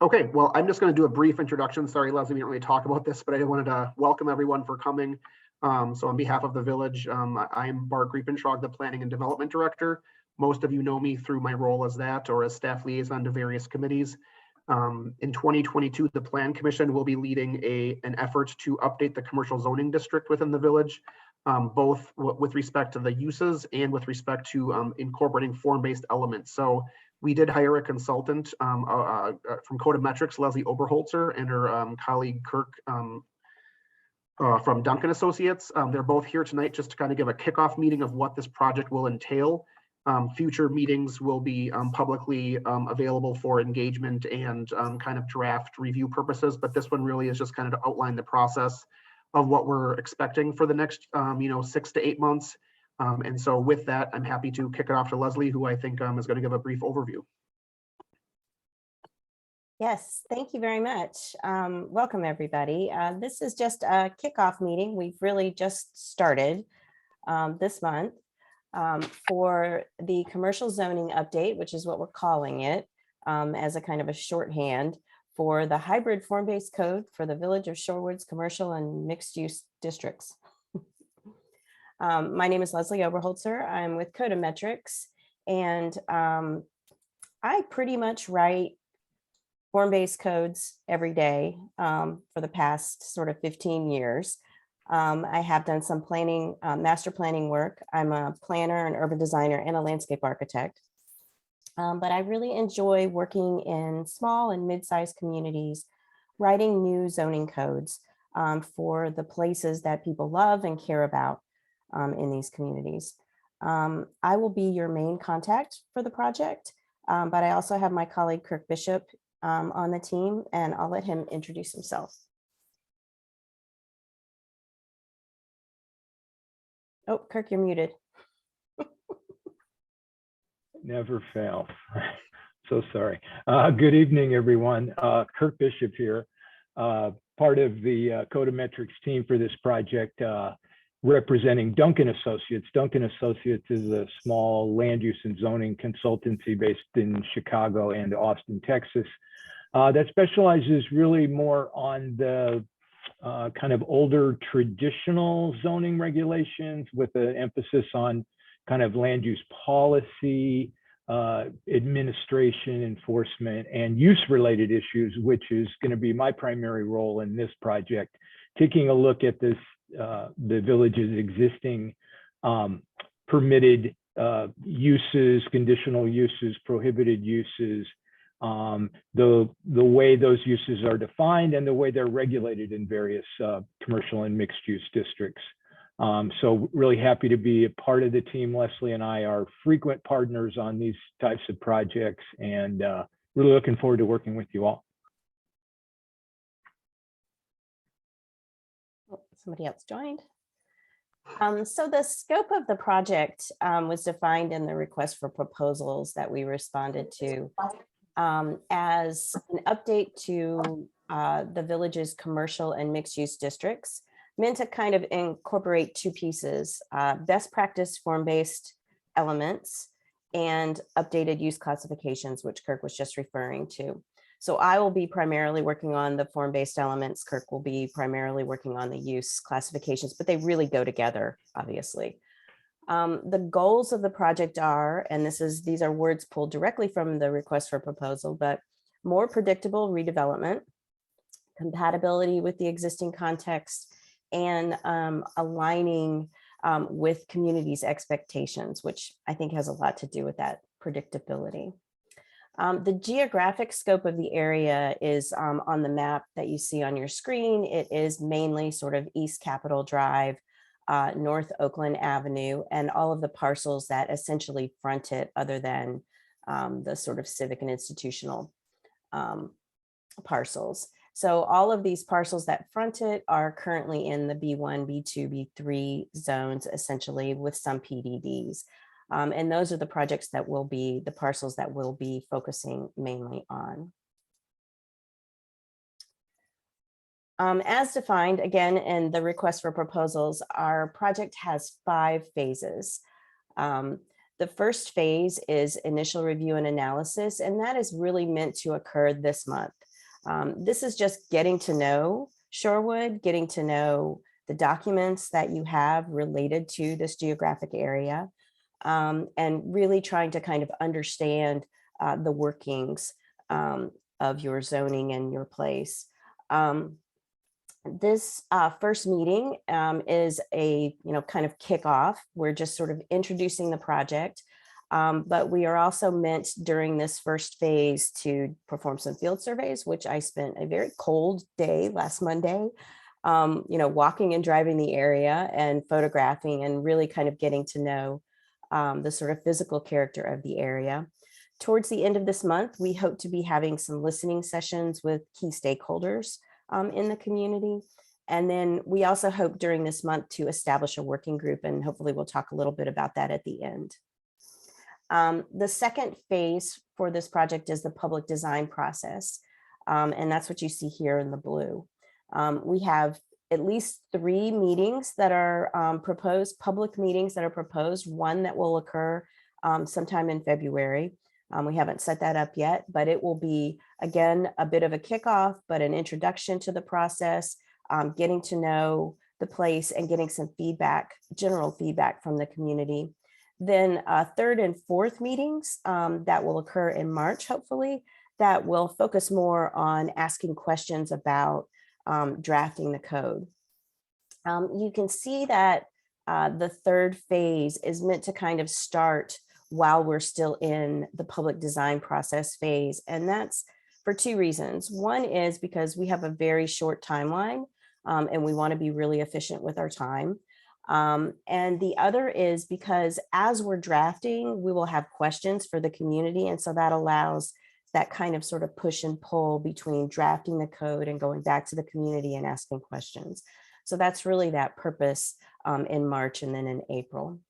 Okay, well, I'm just going to do a brief introduction. Sorry, Leslie, we didn't really talk about this, but I wanted to welcome everyone for coming. So on behalf of the village, I'm Bart Griepenschlag, the Planning and Development Director. Most of you know me through my role as that or as staff liaison to various committees. In 2022, the Plan Commission will be leading an effort to update the commercial zoning district within the village, both with respect to the uses and with respect to incorporating form-based elements. So we did hire a consultant from Codemetrics, Leslie Oberholzer, and her colleague Kirk from Duncan Associates. They're both here tonight just to kind of give a kickoff meeting of what this project will entail. Future meetings will be publicly available for engagement and kind of draft review purposes, but this one really is just kind of to outline the process of what we're expecting for the next 6 to 8 months. And so with that, I'm happy to kick it off to Leslie, who I think is going to give a brief overview. Yes, thank you very much. Welcome, everybody. This is just a kickoff meeting. We've really just started this month for the commercial zoning update, which is what we're calling it as a kind of a shorthand for the hybrid form-based code for the Village of Shorewoods commercial and mixed-use districts. My name is Leslie Oberholzer. I'm with Codemetrics, and I pretty much write form-based codes every day for the past sort of 15 years. I have done some planning, master planning work. I'm a planner, an urban designer, and a landscape architect. But I really enjoy working in small and mid-sized communities, writing new zoning codes for the places that people love and care about in these communities. I will be your main contact for the project, but I also have my colleague Kirk Bishop on the team, and I'll let him introduce himself. Oh, Kirk, you're muted. Never fails. So sorry. Good evening, everyone. Kirk Bishop here, part of the Codemetrics team for this project, representing Duncan Associates. Duncan Associates is a small land use and zoning consultancy based in Chicago and Austin, Texas, that specializes really more on the kind of older traditional zoning regulations with an emphasis on kind of land use policy, administration, enforcement, and use related issues, which is going to be my primary role in this project, taking a look at this, the village's existing permitted uses, conditional uses, prohibited uses, the way those uses are defined and the way they're regulated in various commercial and mixed use districts. So really happy to be a part of the team. Leslie and I are frequent partners on these types of projects, and really looking forward to working with you all. Somebody else joined. So the scope of the project was defined in the request for proposals that we responded to as an update to the village's commercial and mixed use districts, meant to kind of incorporate two pieces, best practice form-based elements and updated use classifications, which Kirk was just referring to. So I will be primarily working on the form-based elements. Kirk will be primarily working on the use classifications, but they really go together, obviously. The goals of the project are, and these are words pulled directly from the request for proposal, but more predictable redevelopment, compatibility with the existing context, and aligning with communities' expectations, which I think has a lot to do with that predictability. The geographic scope of the area is on the map that you see on your screen. It is mainly sort of East Capitol Drive, North Oakland Avenue, and all of the parcels that essentially front it other than the sort of civic and institutional parcels. So all of these parcels that front it are currently in the B1, B2, B3 zones, essentially with some PDDs. And those are the projects that will be the parcels that we'll be focusing mainly on. As defined, again, in the request for proposals, our project has 5 phases. The first phase is initial review and analysis, and that is really meant to occur this month. This is just getting to know Shorewood, getting to know the documents that you have related to this geographic area, and really trying to kind of understand the workings of your zoning and your place. This first meeting is a kind of kickoff. We're just sort of introducing the project, but we are also meant during this first phase to perform some field surveys, which I spent a very cold day last Monday, walking and driving the area and photographing and really kind of getting to know the sort of physical character of the area. Towards the end of this month, we hope to be having some listening sessions with key stakeholders in the community. And then we also hope during this month to establish a working group, and hopefully we'll talk a little bit about that at the end. The second phase for this project is the public design process. And that's what you see here in the blue. We have at least 3 meetings that are proposed, public meetings that are proposed, one that will occur sometime in February. We haven't set that up yet, but it will be, again, a bit of a kickoff, but an introduction to the process, getting to know the place and getting some feedback, general feedback from the community. Then 3rd and 4th meetings that will occur in March, hopefully, that will focus more on asking questions about drafting the code. You can see that the 3rd phase is meant to kind of start while we're still in the public design process phase. And that's for 2 reasons. One is because we have a very short timeline and we want to be really efficient with our time. And the other is because as we're drafting, we will have questions for the community. And so that allows that kind of sort of push and pull between drafting the code and going back to the community and asking questions. So that's really that purpose in March and then in April.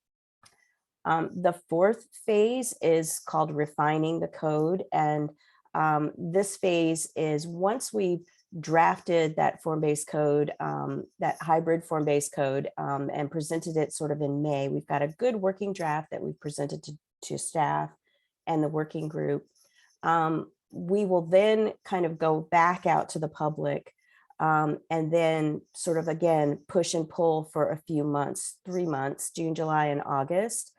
The 4th phase is called refining the code. And this phase is once we've drafted that form-based code, that hybrid form-based code, and presented it sort of in May. We've got a good working draft that we've presented to staff and the working group. We will then kind of go back out to the public and then sort of, again, push and pull for a few months, 3 months, June, July, and August,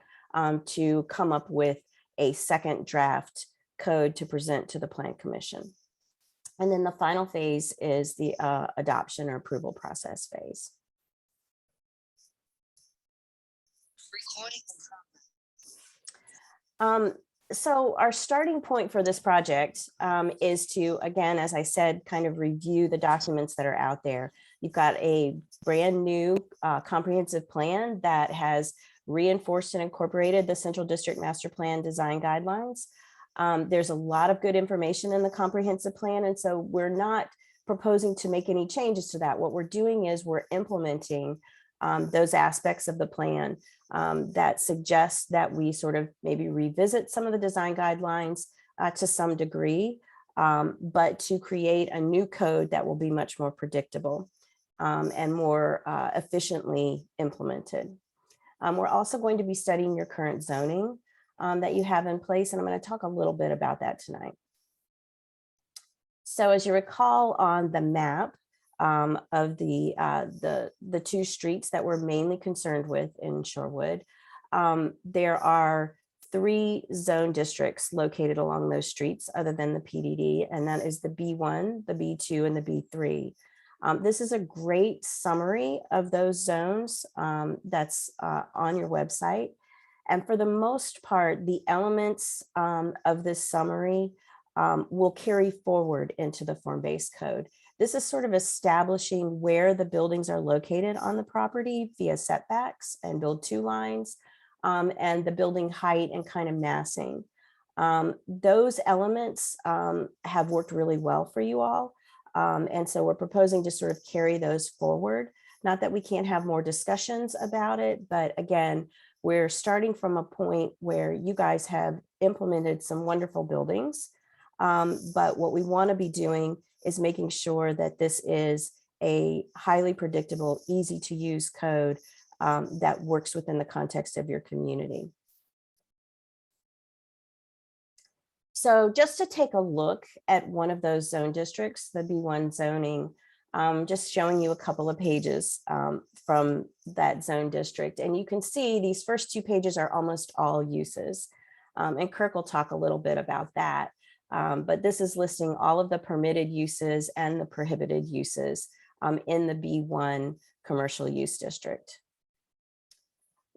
to come up with a second draft code to present to the Plan Commission. And then the final phase is the adoption or approval process phase. So our starting point for this project is to, again, as I said, kind of review the documents that are out there. You've got a brand new comprehensive plan that has reinforced and incorporated the Central District Master Plan design guidelines. There's a lot of good information in the comprehensive plan, and so we're not proposing to make any changes to that. What we're doing is we're implementing those aspects of the plan that suggest that we sort of maybe revisit some of the design guidelines to some degree, but to create a new code that will be much more predictable and more efficiently implemented. We're also going to be studying your current zoning that you have in place, and I'm going to talk a little bit about that tonight. So as you recall on the map of the 2 streets that we're mainly concerned with in Shorewood, there are 3 zone districts located along those streets other than the PDD, and that is the B1, the B2, and the B3. This is a great summary of those zones that's on your website. And for the most part, the elements of this summary will carry forward into the form-based code. This is sort of establishing where the buildings are located on the property via setbacks and build-to lines, and the building height and kind of massing. Those elements have worked really well for you all. And so we're proposing to sort of carry those forward. Not that we can't have more discussions about it, but again, we're starting from a point where you guys have implemented some wonderful buildings. But what we want to be doing is making sure that this is a highly predictable, easy to use code that works within the context of your community. So just to take a look at one of those zone districts, the B1 zoning, just showing you a couple of pages from that zone district. And you can see these first 2 pages are almost all uses. And Kirk will talk a little bit about that. But this is listing all of the permitted uses and the prohibited uses in the B1 commercial use district.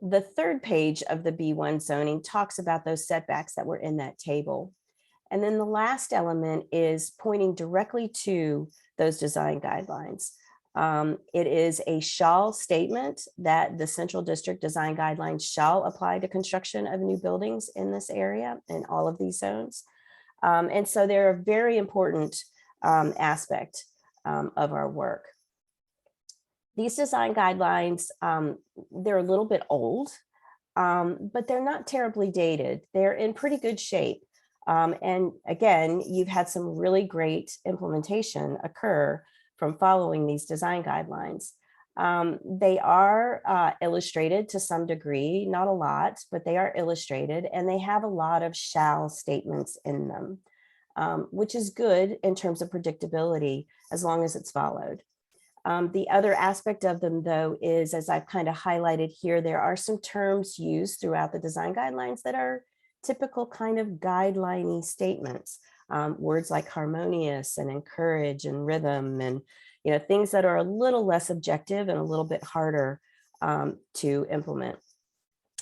The 3rd page of the B1 zoning talks about those setbacks that were in that table. And then the last element is pointing directly to those design guidelines. It is a shall statement that the Central District design guidelines shall apply to construction of new buildings in this area in all of these zones. And so they're a very important aspect of our work. These design guidelines, they're a little bit old, but they're not terribly dated. They're in pretty good shape. And again, you've had some really great implementation occur from following these design guidelines. They are illustrated to some degree, not a lot, but they are illustrated, and they have a lot of shall statements in them, which is good in terms of predictability as long as it's followed. The other aspect of them, though, is, as I've kind of highlighted here, there are some terms used throughout the design guidelines that are typical kind of guideline-y statements, words like harmonious and encourage and rhythm, and things that are a little less objective and a little bit harder to implement.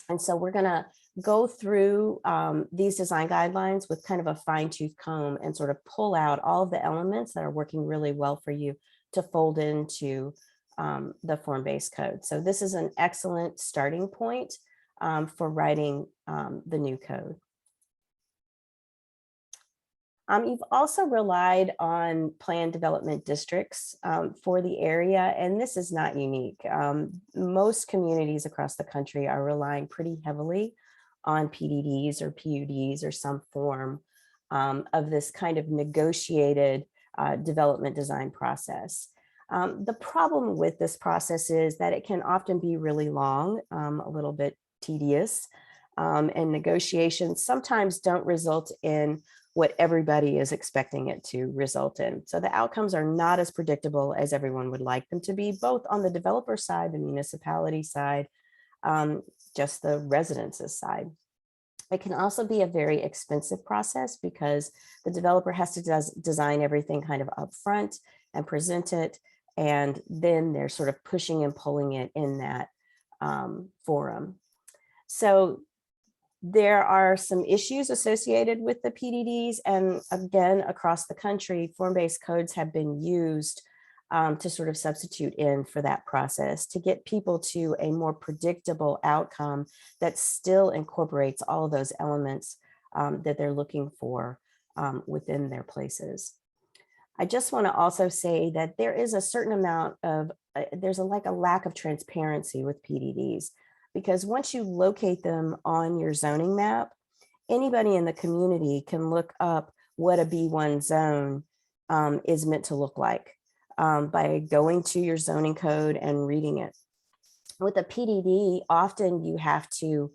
And so we're going to go through these design guidelines with kind of a fine-tooth comb and sort of pull out all of the elements that are working really well for you to fold into the form-based code. So this is an excellent starting point for writing the new code. You've also relied on planned development districts for the area, and this is not unique. Most communities across the country are relying pretty heavily on PDDs or PUDs or some form of this kind of negotiated development design process. The problem with this process is that it can often be really long, a little bit tedious, and negotiations sometimes don't result in what everybody is expecting it to result in. So the outcomes are not as predictable as everyone would like them to be, both on the developer side, the municipality side, just the residents' side. It can also be a very expensive process because the developer has to design everything kind of upfront and present it, and then they're sort of pushing and pulling it in that forum. So there are some issues associated with the PDDs, and again, across the country, form-based codes have been used to sort of substitute in for that process to get people to a more predictable outcome that still incorporates all of those elements that they're looking for within their places. I just want to also say that there is a certain amount of, there's like a lack of transparency with PDDs, because once you locate them on your zoning map, anybody in the community can look up what a B1 zone is meant to look like by going to your zoning code and reading it. With a PDD, often you have to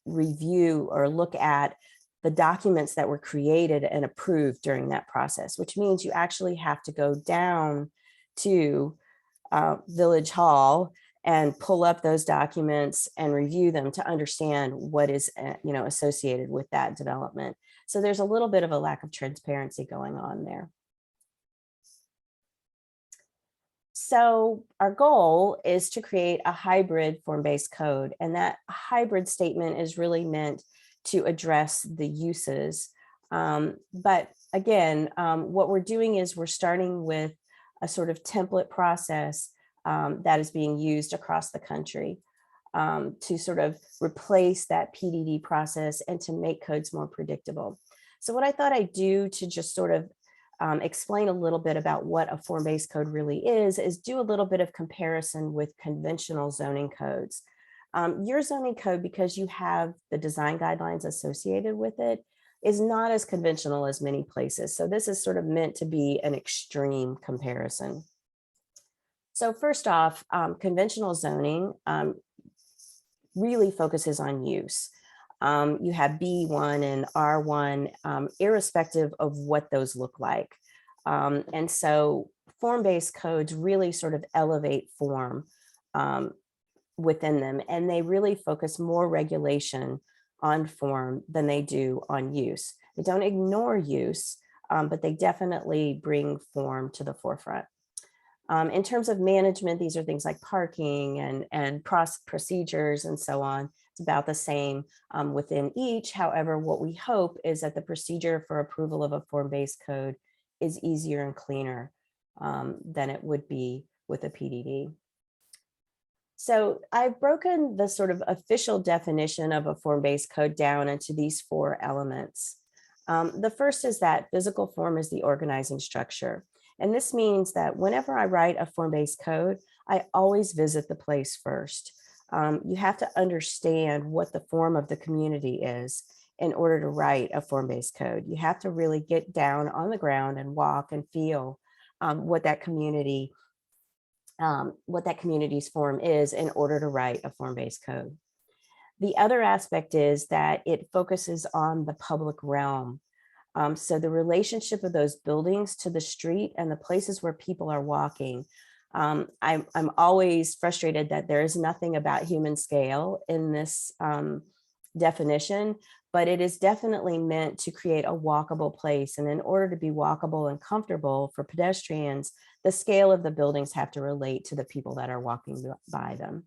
review or look at the documents that were created and approved during that process, which means you actually have to go down to Village Hall and pull up those documents and review them to understand what is associated with that development. So there's a little bit of a lack of transparency going on there. So our goal is to create a hybrid form-based code, and that hybrid statement is really meant to address the uses. But again, what we're doing is we're starting with a sort of template process that is being used across the country to sort of replace that PDD process and to make codes more predictable. So what I thought I'd do to just sort of explain a little bit about what a form-based code really is do a little bit of comparison with conventional zoning codes. Your zoning code, because you have the design guidelines associated with it, is not as conventional as many places. So this is sort of meant to be an extreme comparison. So first off, conventional zoning really focuses on use. You have B1 and R1, irrespective of what those look like. And so form-based codes really sort of elevate form within them, and they really focus more regulation on form than they do on use. They don't ignore use, but they definitely bring form to the forefront. In terms of management, these are things like parking and procedures and so on. It's about the same within each. However, what we hope is that the procedure for approval of a form-based code is easier and cleaner than it would be with a PDD. So I've broken the sort of official definition of a form-based code down into these 4 elements. The first is that physical form is the organizing structure. And this means that whenever I write a form-based code, I always visit the place first. You have to understand what the form of the community is in order to write a form-based code. You have to really get down on the ground and walk and feel what that community's form is in order to write a form-based code. The other aspect is that it focuses on the public realm. So the relationship of those buildings to the street and the places where people are walking. I'm always frustrated that there is nothing about human scale in this definition, but it is definitely meant to create a walkable place. And in order to be walkable and comfortable for pedestrians, the scale of the buildings have to relate to the people that are walking by them.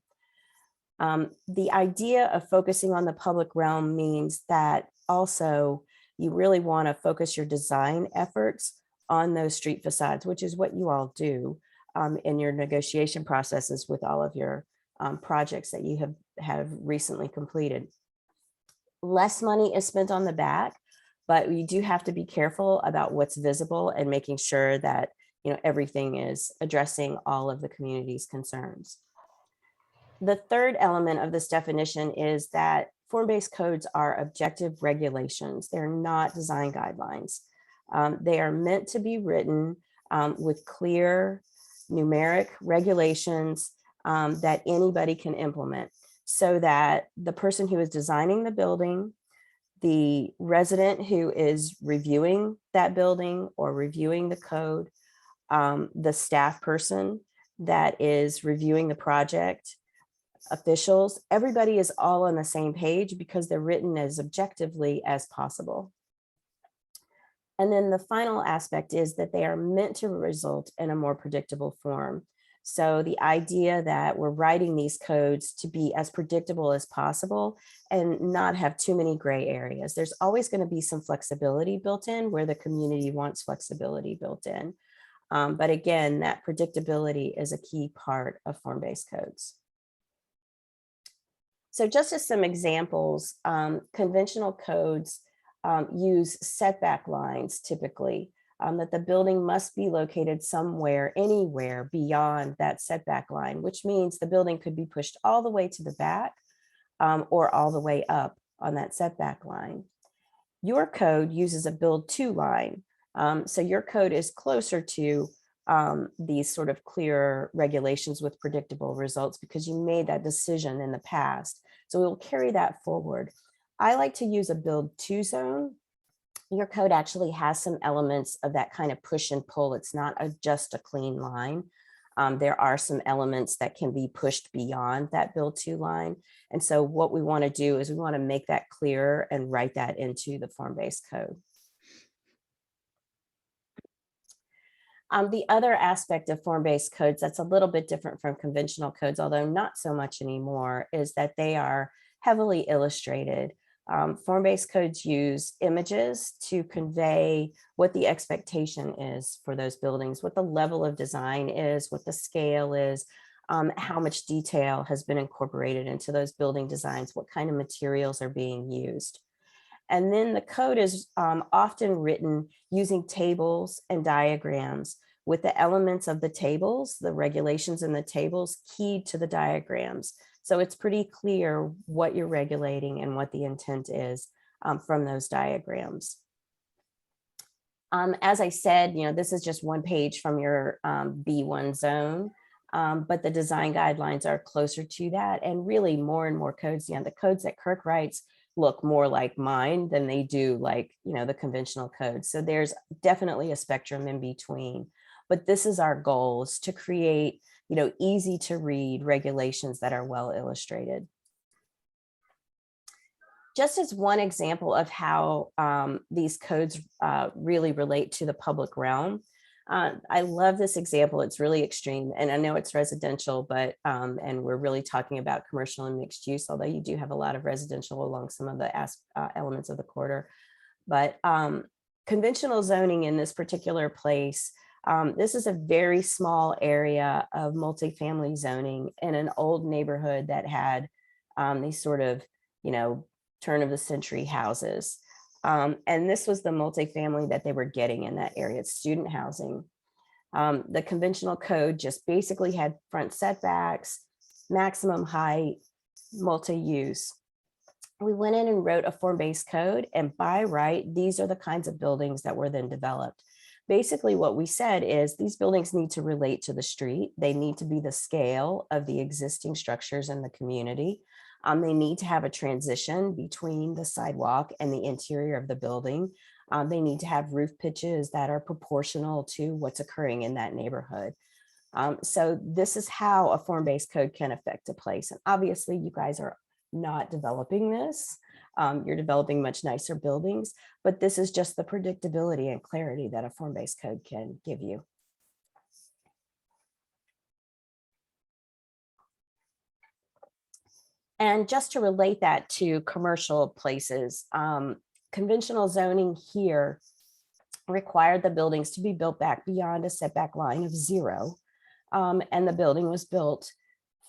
The idea of focusing on the public realm means that also you really want to focus your design efforts on those street facades, which is what you all do in your negotiation processes with all of your projects that you have recently completed. Less money is spent on the back, but you do have to be careful about what's visible and making sure that everything is addressing all of the community's concerns. The third element of this definition is that form-based codes are objective regulations. They're not design guidelines. They are meant to be written with clear numeric regulations that anybody can implement, so that the person who is designing the building, the resident who is reviewing that building or reviewing the code, the staff person that is reviewing the project, officials, everybody is all on the same page because they're written as objectively as possible. And then the final aspect is that they are meant to result in a more predictable form. So the idea that we're writing these codes to be as predictable as possible and not have too many gray areas. There's always going to be some flexibility built in where the community wants flexibility built in. But again, that predictability is a key part of form-based codes. So just as some examples, conventional codes use setback lines typically, that the building must be located somewhere, anywhere beyond that setback line, which means the building could be pushed all the way to the back or all the way up on that setback line. Your code uses a build to line. So your code is closer to these sort of clear regulations with predictable results because you made that decision in the past. So we will carry that forward. I like to use a build to zone. Your code actually has some elements of that kind of push and pull. It's not just a clean line. There are some elements that can be pushed beyond that build to line. And so what we want to do is we want to make that clearer and write that into the form-based code. The other aspect of form-based codes that's a little bit different from conventional codes, although not so much anymore, is that they are heavily illustrated. Form-based codes use images to convey what the expectation is for those buildings, what the level of design is, what the scale is, how much detail has been incorporated into those building designs, what kind of materials are being used. And then the code is often written using tables and diagrams with the elements of the tables, the regulations in the tables keyed to the diagrams. So it's pretty clear what you're regulating and what the intent is from those diagrams. As I said, this is just one page from your B1 zone, but the design guidelines are closer to that, and really more and more codes. The codes that Kirk writes look more like mine than they do like, the conventional code. So there's definitely a spectrum in between. But this is our goal, is to create, easy to read regulations that are well illustrated. Just as one example of how these codes really relate to the public realm, I love this example. It's really extreme, and I know it's residential, but and we're really talking about commercial and mixed use, although you do have a lot of residential along some of the elements of the corridor. But conventional zoning in this particular place, this is a very small area of multifamily zoning in an old neighborhood that had these sort of, turn of the century houses. And this was the multifamily that they were getting in that area. It's student housing. The conventional code just basically had front setbacks, maximum height, multi-use. We went in and wrote a form-based code, and by right, these are the kinds of buildings that were then developed. Basically, what we said is these buildings need to relate to the street. They need to be the scale of the existing structures in the community. They need to have a transition between the sidewalk and the interior of the building. They need to have roof pitches that are proportional to what's occurring in that neighborhood. So this is how a form-based code can affect a place. And obviously you guys are not developing this. You're developing much nicer buildings, but this is just the predictability and clarity that a form-based code can give you. And just to relate that to commercial places, conventional zoning here required the buildings to be built back beyond a setback line of 0. And the building was built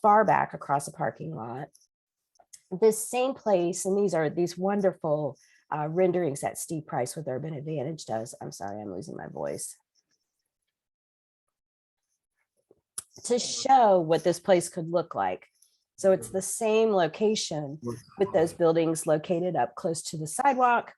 far back across a parking lot. This same place, and these are these wonderful renderings that Steve Price with Urban Advantage does. I'm sorry, I'm losing my voice. To show what this place could look like. So it's the same location with those buildings located up close to the sidewalk,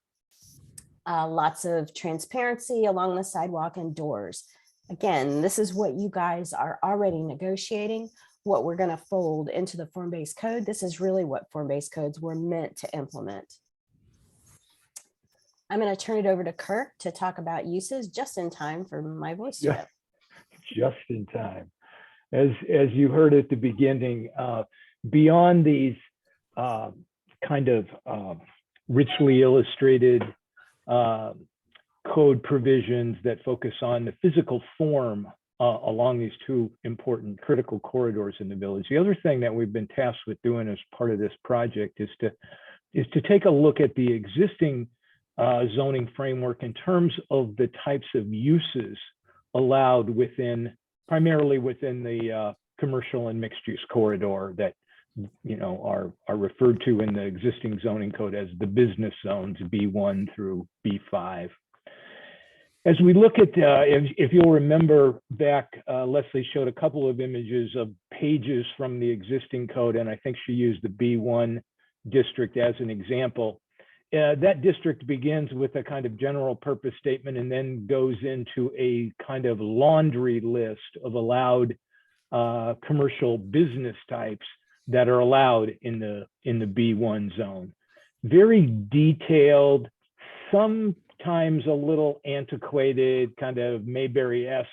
lots of transparency along the sidewalk and doors. Again, this is what you guys are already negotiating, what we're going to fold into the form-based code. This is really what form-based codes were meant to implement. I'm going to turn it over to Kirk to talk about uses just in time for my voice to go. Just in time. As you heard at the beginning, beyond these kind of richly illustrated code provisions that focus on the physical form along these two important critical corridors in the village, the other thing that we've been tasked with doing as part of this project is to take a look at the existing zoning framework in terms of the types of uses allowed primarily within the commercial and mixed use corridor that are referred to in the existing zoning code as the business zones, B1 through B5. As we look at, if you'll remember back, Leslie showed a couple of images of pages from the existing code, and I think she used the B1 district as an example. That district begins with a kind of general purpose statement and then goes into a kind of laundry list of allowed commercial business types that are allowed in the B1 zone. Very detailed, sometimes a little antiquated, kind of Mayberry-esque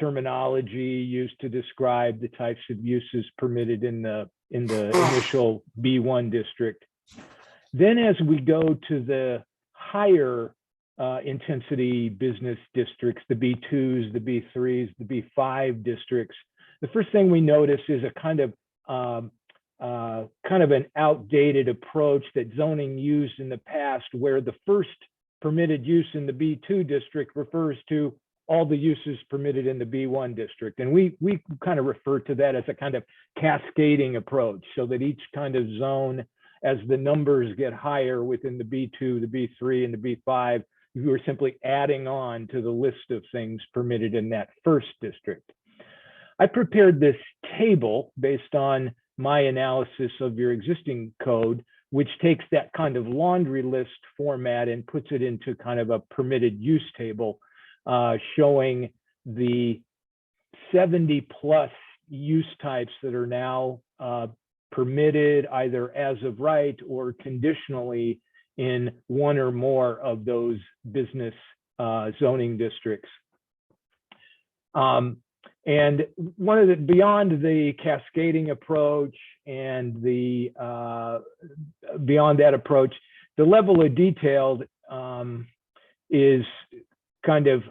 terminology used to describe the types of uses permitted in the initial B1 district. Then as we go to the higher intensity business districts, the B2s, the B3s, the B5 districts, the first thing we notice is a kind of an outdated approach that zoning used in the past, where the first permitted use in the B2 district refers to all the uses permitted in the B1 district. And we kind of refer to that as a kind of cascading approach, so that each kind of zone, as the numbers get higher within the B2, the B3, and the B5, you are simply adding on to the list of things permitted in that first district. I prepared this table based on my analysis of your existing code, which takes that kind of laundry list format and puts it into kind of a permitted use table, showing the 70+ use types that are now permitted either as of right or conditionally in one or more of those business zoning districts. And one of the, beyond the cascading approach and the beyond that approach, the level of detail is kind of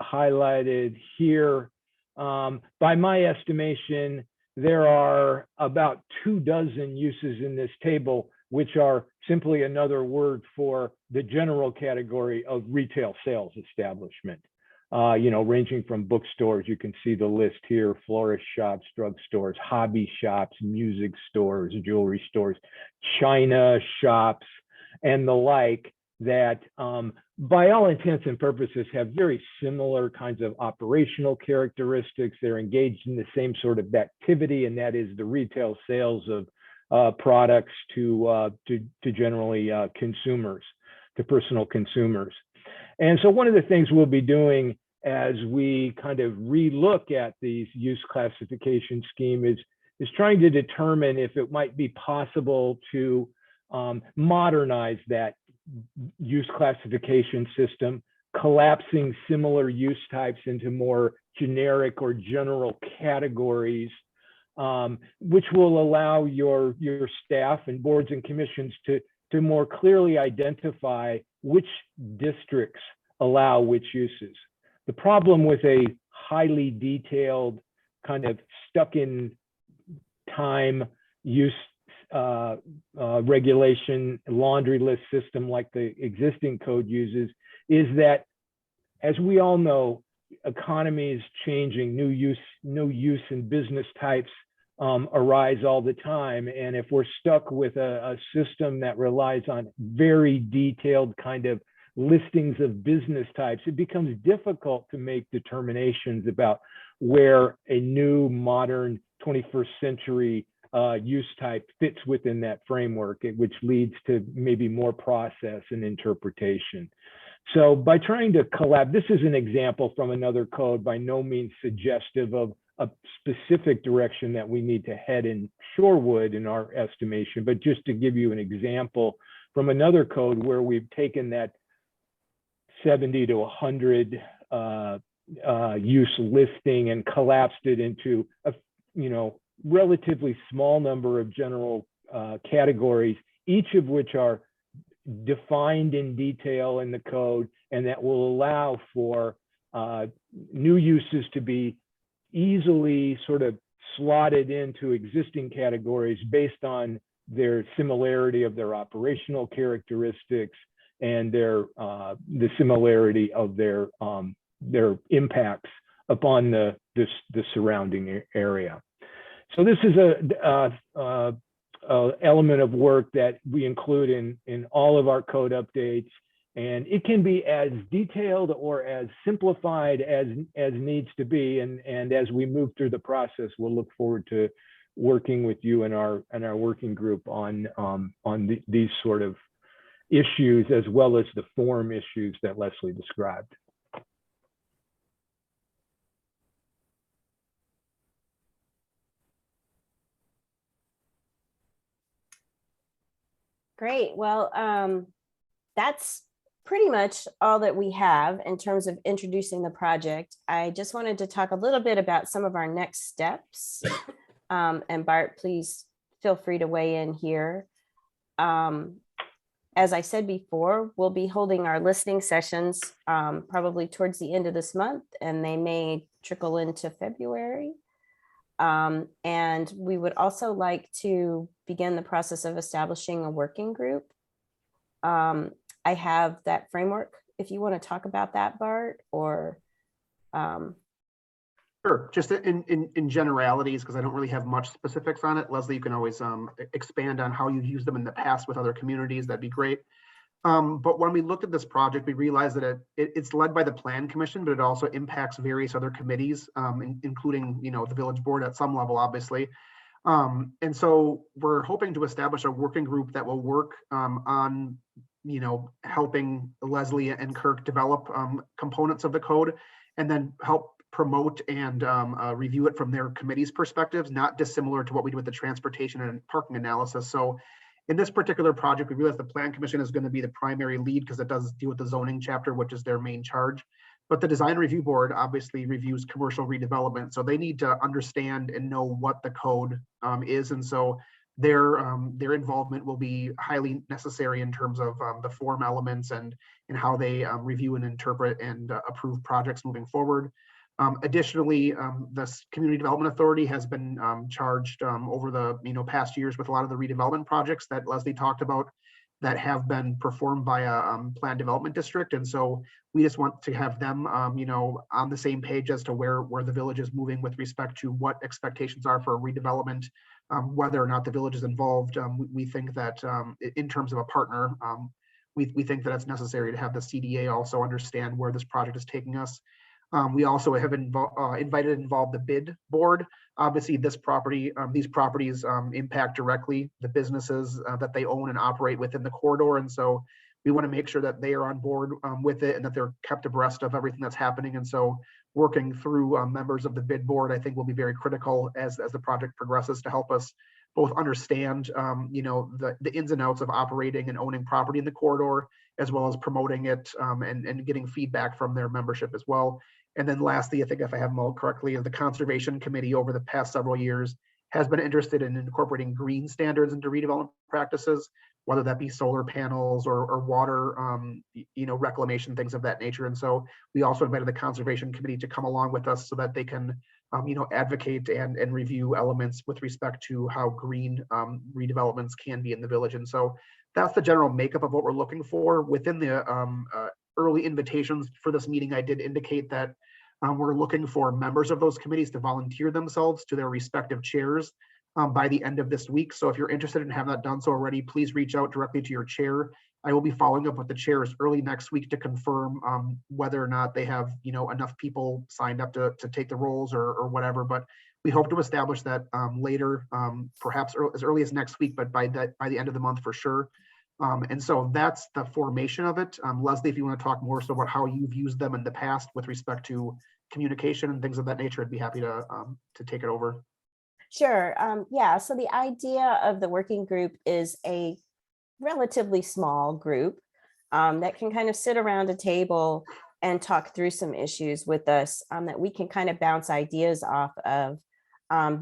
highlighted here. By my estimation, there are about 24 uses in this table, which are simply another word for the general category of retail sales establishment. You know, ranging from bookstores, you can see the list here, florist shops, drugstores, hobby shops, music stores, jewelry stores, china shops, and the like, that by all intents and purposes have very similar kinds of operational characteristics. They're engaged in the same sort of activity, and that is the retail sales of products to generally consumers, to personal consumers. And so one of the things we'll be doing as we kind of relook at these use classification scheme is trying to determine if it might be possible to modernize that use classification system, collapsing similar use types into more generic or general categories, which will allow your staff and boards and commissions to more clearly identify which districts allow which uses. The problem with a highly detailed, kind of stuck in time use regulation laundry list system like the existing code uses is that, as we all know, economy is changing, new use and business types arise all the time. And if we're stuck with a system that relies on very detailed kind of listings of business types, it becomes difficult to make determinations about where a new modern 21st century use type fits within that framework, which leads to maybe more process and interpretation. So by trying to collab, this is an example from another code, by no means suggestive of a specific direction that we need to head in Shorewood in our estimation, but just to give you an example from another code where we've taken that 70 to 100 use listing and collapsed it into a relatively small number of general categories, each of which are defined in detail in the code, and that will allow for new uses to be easily sort of slotted into existing categories based on their similarity of their operational characteristics and the similarity of their impacts upon the surrounding area. So this is a element of work that we include in all of our code updates, and it can be as detailed or as simplified as needs to be. And as we move through the process, we'll look forward to working with you and our working group on these sort of issues, as well as the form issues that Leslie described. Great. Well, that's pretty much all that we have in terms of introducing the project. I just wanted to talk a little bit about some of our next steps. And Bart, please feel free to weigh in here. As I said before, we'll be holding our listening sessions probably towards the end of this month, and they may trickle into February. And we would also like to begin the process of establishing a working group. I have that framework if you want to talk about that, Bart, or Sure, just in generalities, because I don't really have much specifics on it. Leslie, you can always expand on how you've used them in the past with other communities. That'd be great. But when we looked at this project, we realized that it's led by the Plan Commission, but it also impacts various other committees, including the village board at some level, obviously. And so we're hoping to establish a working group that will work on helping Leslie and Kirk develop components of the code, and then help promote and review it from their committee's perspectives, not dissimilar to what we do with the transportation and parking analysis. So in this particular project, we realize the Plan Commission is going to be the primary lead because it does deal with the zoning chapter, which is their main charge. But the Design Review Board obviously reviews commercial redevelopment. So they need to understand and know what the code is. And so their involvement will be highly necessary in terms of the form elements and how they review and interpret and approve projects moving forward. Additionally, the Community Development Authority has been charged over the past years with a lot of the redevelopment projects that Leslie talked about that have been performed by a planned development district. And so we just want to have them on the same page as to where the village is moving with respect to what expectations are for redevelopment, whether or not the village is involved. We think that in terms of a partner, we think that it's necessary to have the CDA also understand where this project is taking us. We also have invited and involved the bid board. Obviously, these properties impact directly the businesses that they own and operate within the corridor. And so we want to make sure that they are on board with it and that they're kept abreast of everything that's happening. And so working through members of the bid board, I think will be very critical as the project progresses to help us both understand, the ins and outs of operating and owning property in the corridor, as well as promoting it and getting feedback from their membership as well. And then lastly, I think if I have them all correctly, the Conservation Committee over the past several years has been interested in incorporating green standards into redevelopment practices, whether that be solar panels or water, reclamation, things of that nature. And so we also invited the Conservation Committee to come along with us so that they can, advocate and review elements with respect to how green redevelopments can be in the village. And so that's the general makeup of what we're looking for. Within the early invitations for this meeting, I did indicate that we're looking for members of those committees to volunteer themselves to their respective chairs by the end of this week. So if you're interested in having that done so already, please reach out directly to your chair. I will be following up with the chairs early next week to confirm whether or not they have enough people signed up to take the roles or whatever. But we hope to establish that later, perhaps as early as next week, but by the end of the month for sure. And so that's the formation of it. Leslie, if you want to talk more so about how you've used them in the past with respect to communication and things of that nature, I'd be happy to take it over. Sure. Yeah. So the idea of the working group is a relatively small group that can kind of sit around a table and talk through some issues with us that we can kind of bounce ideas off of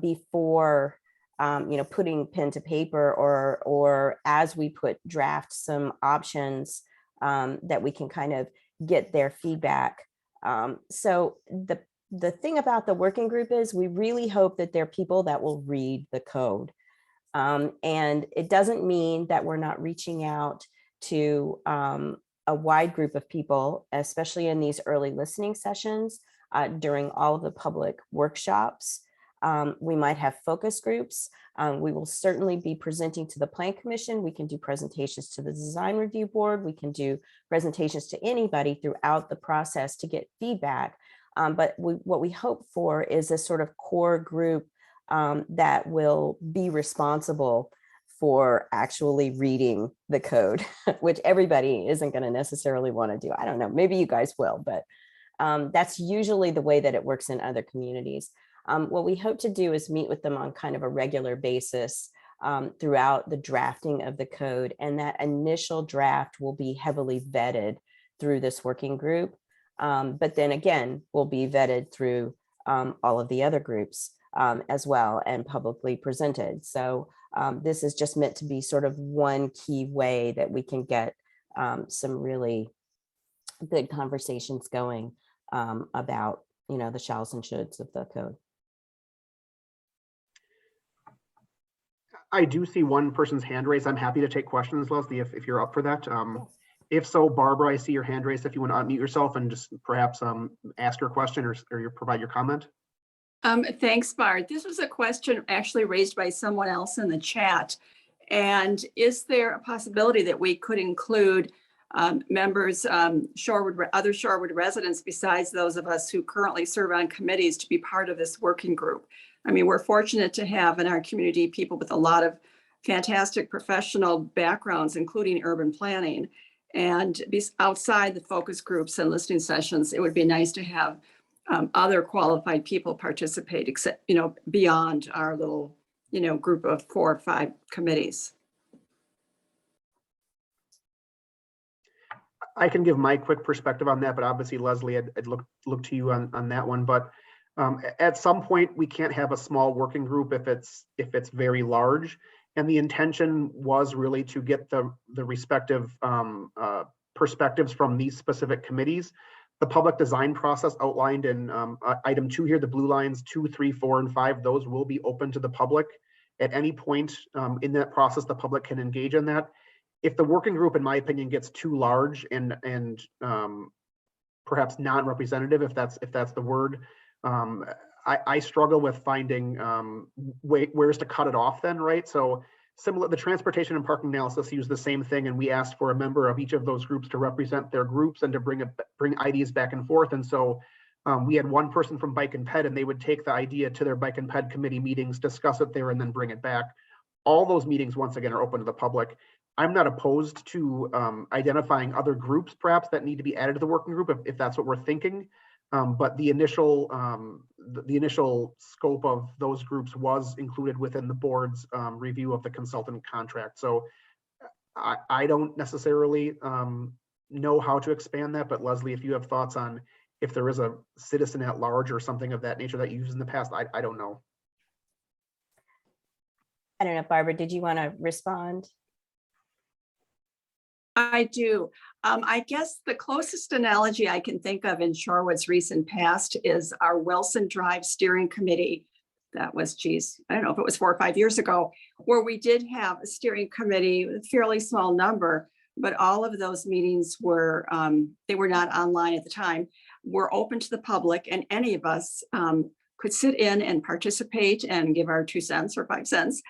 before putting pen to paper or as we draft some options that we can kind of get their feedback. So the thing about the working group is we really hope that they're people that will read the code. And it doesn't mean that we're not reaching out to a wide group of people, especially in these early listening sessions during all of the public workshops. We might have focus groups. We will certainly be presenting to the Plan Commission. We can do presentations to the Design Review Board. We can do presentations to anybody throughout the process to get feedback. But what we hope for is a sort of core group that will be responsible for actually reading the code, which everybody isn't going to necessarily want to do. I don't know, maybe you guys will, but that's usually the way that it works in other communities. What we hope to do is meet with them on kind of a regular basis throughout the drafting of the code. And that initial draft will be heavily vetted through this working group. But then again, will be vetted through all of the other groups as well and publicly presented. So this is just meant to be sort of one key way that we can get some really good conversations going about, the shalls and shoulds of the code. I do see one person's hand raised. I'm happy to take questions, Leslie, if you're up for that. If so, Barbara, I see your hand raised. If you want to unmute yourself and just perhaps ask your question or provide your comment. Thanks, Bart. This was a question actually raised by someone else in the chat. And is there a possibility that we could include members, other Shorewood residents besides those of us who currently serve on committees to be part of this working group? I mean, we're fortunate to have in our community people with a lot of fantastic professional backgrounds, including urban planning. And outside the focus groups and listening sessions, it would be nice to have other qualified people participate, except, you know, beyond our little, you know, group of 4 or 5 committees. I can give my quick perspective on that, but obviously, Leslie, I'd look to you on that one. But at some point, we can't have a small working group if it's very large. And the intention was really to get the respective perspectives from these specific committees. The public design process outlined in item 2 here, the blue lines 2, 3, 4, and 5, those will be open to the public. At any point in that process, the public can engage in that. If the working group, in my opinion, gets too large and perhaps non-representative, if that's the word, I struggle with finding where's to cut it off then, right? So similar, the transportation and parking analysis use the same thing, and we asked for a member of each of those groups to represent their groups and to bring ideas back and forth. And so we had one person from Bike and Ped, and they would take the idea to their Bike and Ped committee meetings, discuss it there, and then bring it back. All those meetings, once again, are open to the public. I'm not opposed to identifying other groups perhaps that need to be added to the working group if that's what we're thinking. But the initial scope of those groups was included within the board's review of the consultant contract. So I don't necessarily know how to expand that, but Leslie, if you have thoughts on if there is a citizen at large or something of that nature that you used in the past, I don't know. I don't know, Barbara, did you want to respond? I do. I guess the closest analogy I can think of in Shorewood's recent past is our Wilson Drive Steering Committee. That was, geez, I don't know if it was 4 or 5 years ago, where we did have a steering committee with a fairly small number, but all of those meetings were, they were not online at the time, were open to the public, and any of us could sit in and participate and give our 2 cents or 5 cents.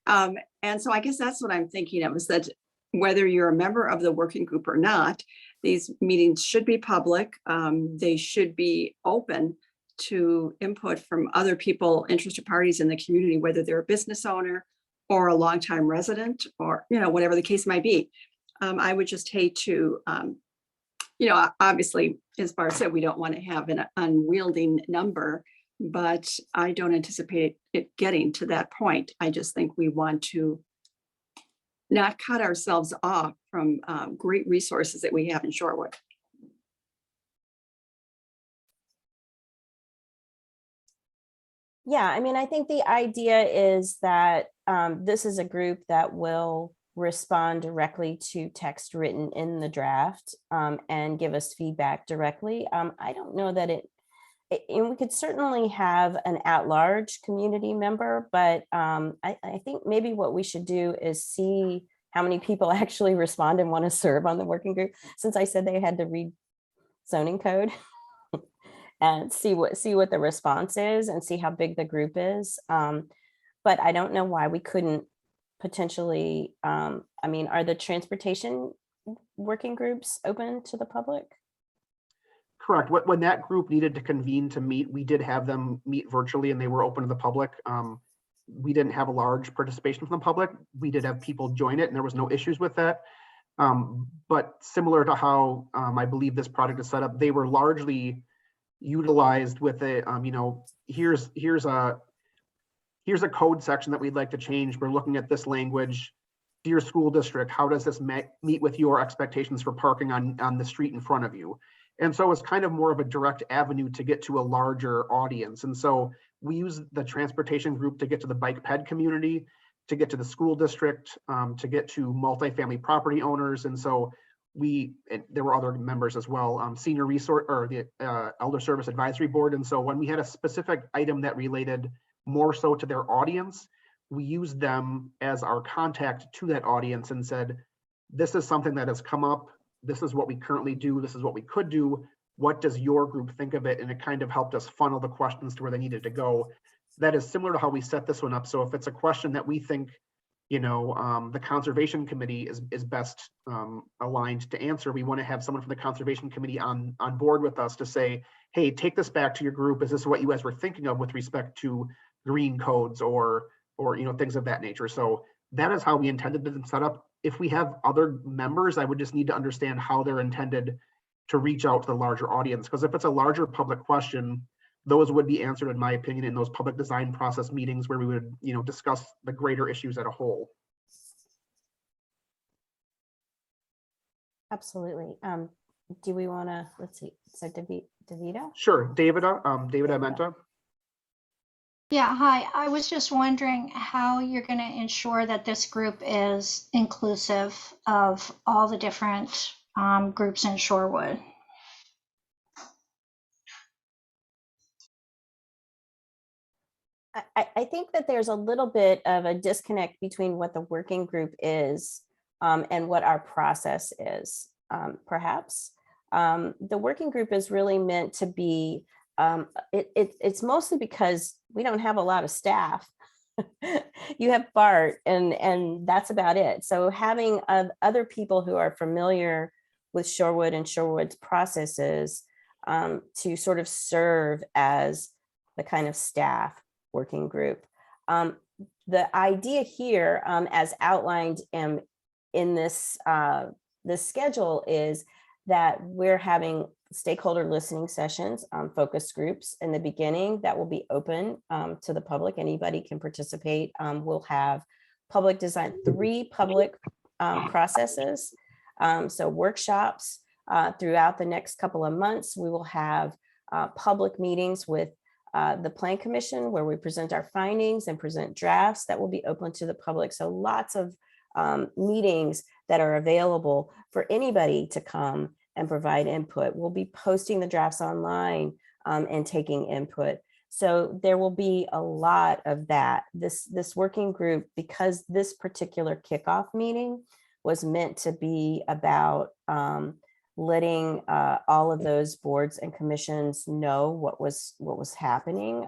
And so I guess that's what I'm thinking of, is that whether you're a member of the working group or not, these meetings should be public. They should be open to input from other people, interested parties in the community, whether they're a business owner or a longtime resident, or, you know, whatever the case might be. I would just hate to, you know, obviously, as Barb said, we don't want to have an unwieldy number, but I don't anticipate it getting to that point. I just think we want to not cut ourselves off from great resources that we have in Shorewood. Yeah, I mean, I think the idea is that this is a group that will respond directly to text written in the draft and give us feedback directly. I don't know that and we could certainly have an at-large community member, but I think maybe what we should do is see how many people actually respond and want to serve on the working group, since I said they had to read zoning code and see what the response is and see how big the group is. But I don't know why we couldn't potentially, I mean, are the transportation working groups open to the public? Correct. When that group needed to convene to meet, we did have them meet virtually, and they were open to the public. We didn't have a large participation from the public. We did have people join it, and there was no issues with that. But similar to how I believe this project is set up, they were largely utilized with a, you know, here's a code section that we'd like to change. We're looking at this language. Dear school district, how does this meet with your expectations for parking on the street in front of you? And so it's kind of more of a direct avenue to get to a larger audience. And so we use the transportation group to get to the bike ped community, to get to the school district, to get to multifamily property owners. And so there were other members as well, senior resource or the Elder Service Advisory Board. And so when we had a specific item that related more so to their audience, we used them as our contact to that audience and said, this is something that has come up. This is what we currently do. This is what we could do. What does your group think of it? And it kind of helped us funnel the questions to where they needed to go. That is similar to how we set this one up. So if it's a question that we think, you know, the Conservation Committee is best aligned to answer, we want to have someone from the Conservation Committee on board with us to say, hey, take this back to your group. Is this what you guys were thinking of with respect to green codes or you know, things of that nature? So that is how we intended to set up. If we have other members, I would just need to understand how they're intended to reach out to the larger audience. Because if it's a larger public question, those would be answered, in my opinion, in those public design process meetings where we would, discuss the greater issues as a whole. Absolutely. Do we want to, let's see, so Davida? Sure, Davida Menta. Yeah, hi. I was just wondering how you're going to ensure that this group is inclusive of all the different groups in Shorewood. I think that there's a little bit of a disconnect between what the working group is and what our process is, perhaps. The working group is really meant to be, it's mostly because we don't have a lot of staff. You have Bart and that's about it. So having other people who are familiar with Shorewood and Shorewood's processes to sort of serve as the kind of staff working group. The idea here, as outlined in this schedule, is that we're having stakeholder listening sessions, focus groups in the beginning that will be open to the public. Anybody can participate. We'll have public design, 3 public processes. So workshops throughout the next couple of months. We will have public meetings with the Plan Commission where we present our findings and present drafts that will be open to the public. So lots of meetings that are available for anybody to come and provide input. We'll be posting the drafts online and taking input. So there will be a lot of that. This working group, because this particular kickoff meeting was meant to be about letting all of those boards and commissions know what was happening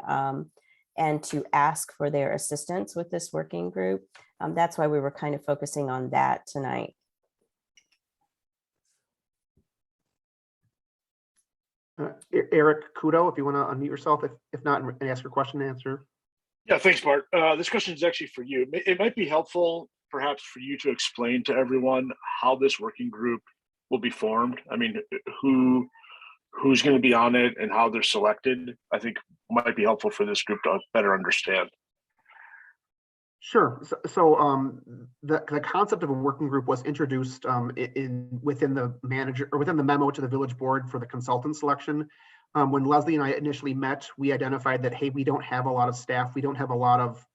and to ask for their assistance with this working group. That's why we were kind of focusing on that tonight. Eric Kudo, if you want to unmute yourself, if not, and ask your question and answer. Yeah, thanks, Bart. This question is actually for you. It might be helpful, perhaps, for you to explain to everyone how this working group will be formed. I mean, who's going to be on it and how they're selected, I think might be helpful for this group to better understand. Sure. So the concept of a working group was introduced within the memo to the village board for the consultant selection. When Leslie and I initially met, we identified that, hey, we don't have a lot of staff, we don't have a lot of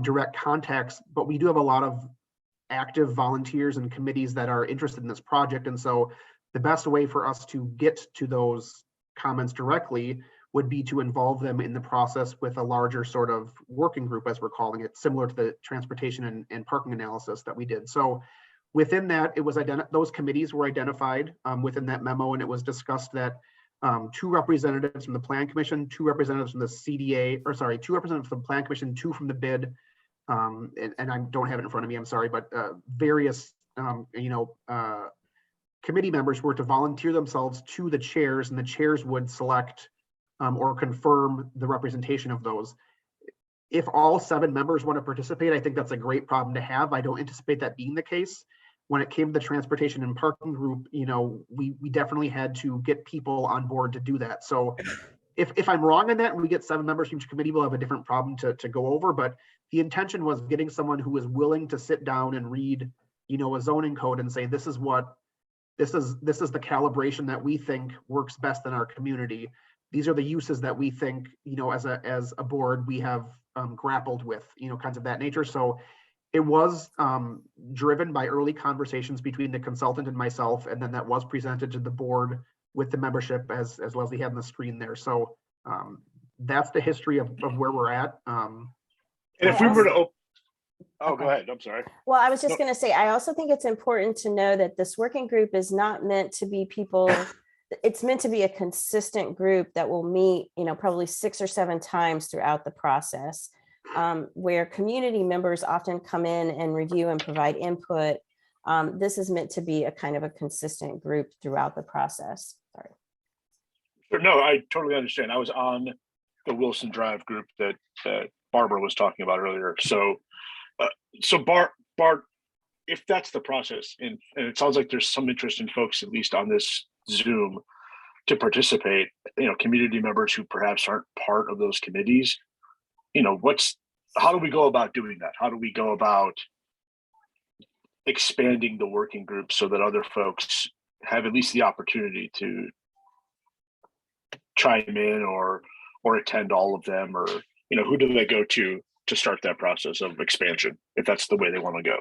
direct contacts, but we do have a lot of active volunteers and committees that are interested in this project. And so the best way for us to get to those comments directly would be to involve them in the process with a larger sort of working group, as we're calling it, similar to the transportation and parking analysis that we did. So within that, it was those committees were identified within that memo, and it was discussed that 2 representatives from the Plan Commission, 2 representatives from the CDA, or sorry, 2 representatives from the Plan Commission, 2 from the BID, and I don't have it in front of me, I'm sorry, but various committee members were to volunteer themselves to the chairs, and the chairs would select or confirm the representation of those. If all 7 members want to participate, I think that's a great problem to have. I don't anticipate that being the case. When it came to the transportation and parking group, we definitely had to get people on board to do that. So if I'm wrong on that and we get 7 members from each committee, we'll have a different problem to go over. But the intention was getting someone who is willing to sit down and read, a zoning code and say, this is the calibration that we think works best in our community. These are the uses that we think, as a board, we have grappled with, kinds of that nature. So it was driven by early conversations between the consultant and myself, and then that was presented to the board with the membership as Leslie had on the screen there. So that's the history of where we're at. And if we were to go ahead. I'm sorry. Well, I was just going to say, I also think it's important to know that this working group is not meant to be people. It's meant to be a consistent group that will meet, probably 6 or 7 times throughout the process, where community members often come in and review and provide input. This is meant to be a kind of a consistent group throughout the process. Sorry. Sure, no, I totally understand. I was on the Wilson Drive group that Barbara was talking about earlier. So Bart, if that's the process, and it sounds like there's some interest in folks, at least on this Zoom to participate, community members who perhaps aren't part of those committees, how do we go about doing that? How do we go about expanding the working group so that other folks have at least the opportunity to chime in or attend all of them, or who do they go to start that process of expansion if that's the way they want to go?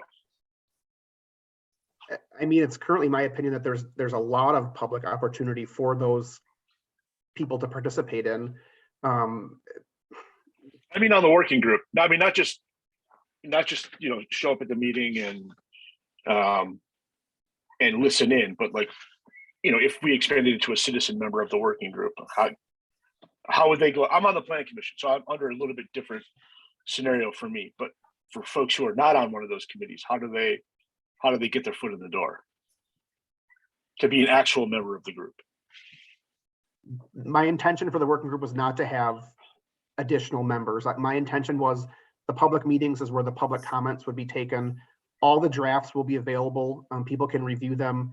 I mean, it's currently my opinion that there's a lot of public opportunity for those people to participate in. I mean, on the working group. I mean, not just show up at the meeting and listen in, but like, if we expanded it to a citizen member of the working group, how would they go? I'm on the planning commission, so I'm under a little bit different scenario for me. But for folks who are not on one of those committees, how do they get their foot in the door to be an actual member of the group? My intention for the working group was not to have additional members. My intention was the public meetings is where the public comments would be taken. All the drafts will be available. People can review them.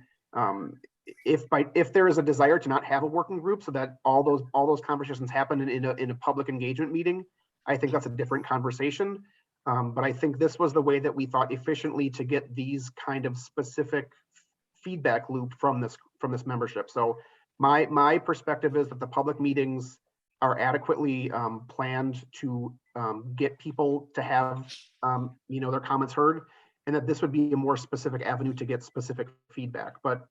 If there is a desire to not have a working group so that all those conversations happen in a public engagement meeting, I think that's a different conversation. But I think this was the way that we thought efficiently to get these kind of specific feedback loop from this membership. So my perspective is that the public meetings are adequately planned to get people to have their comments heard, and that this would be a more specific avenue to get specific feedback. But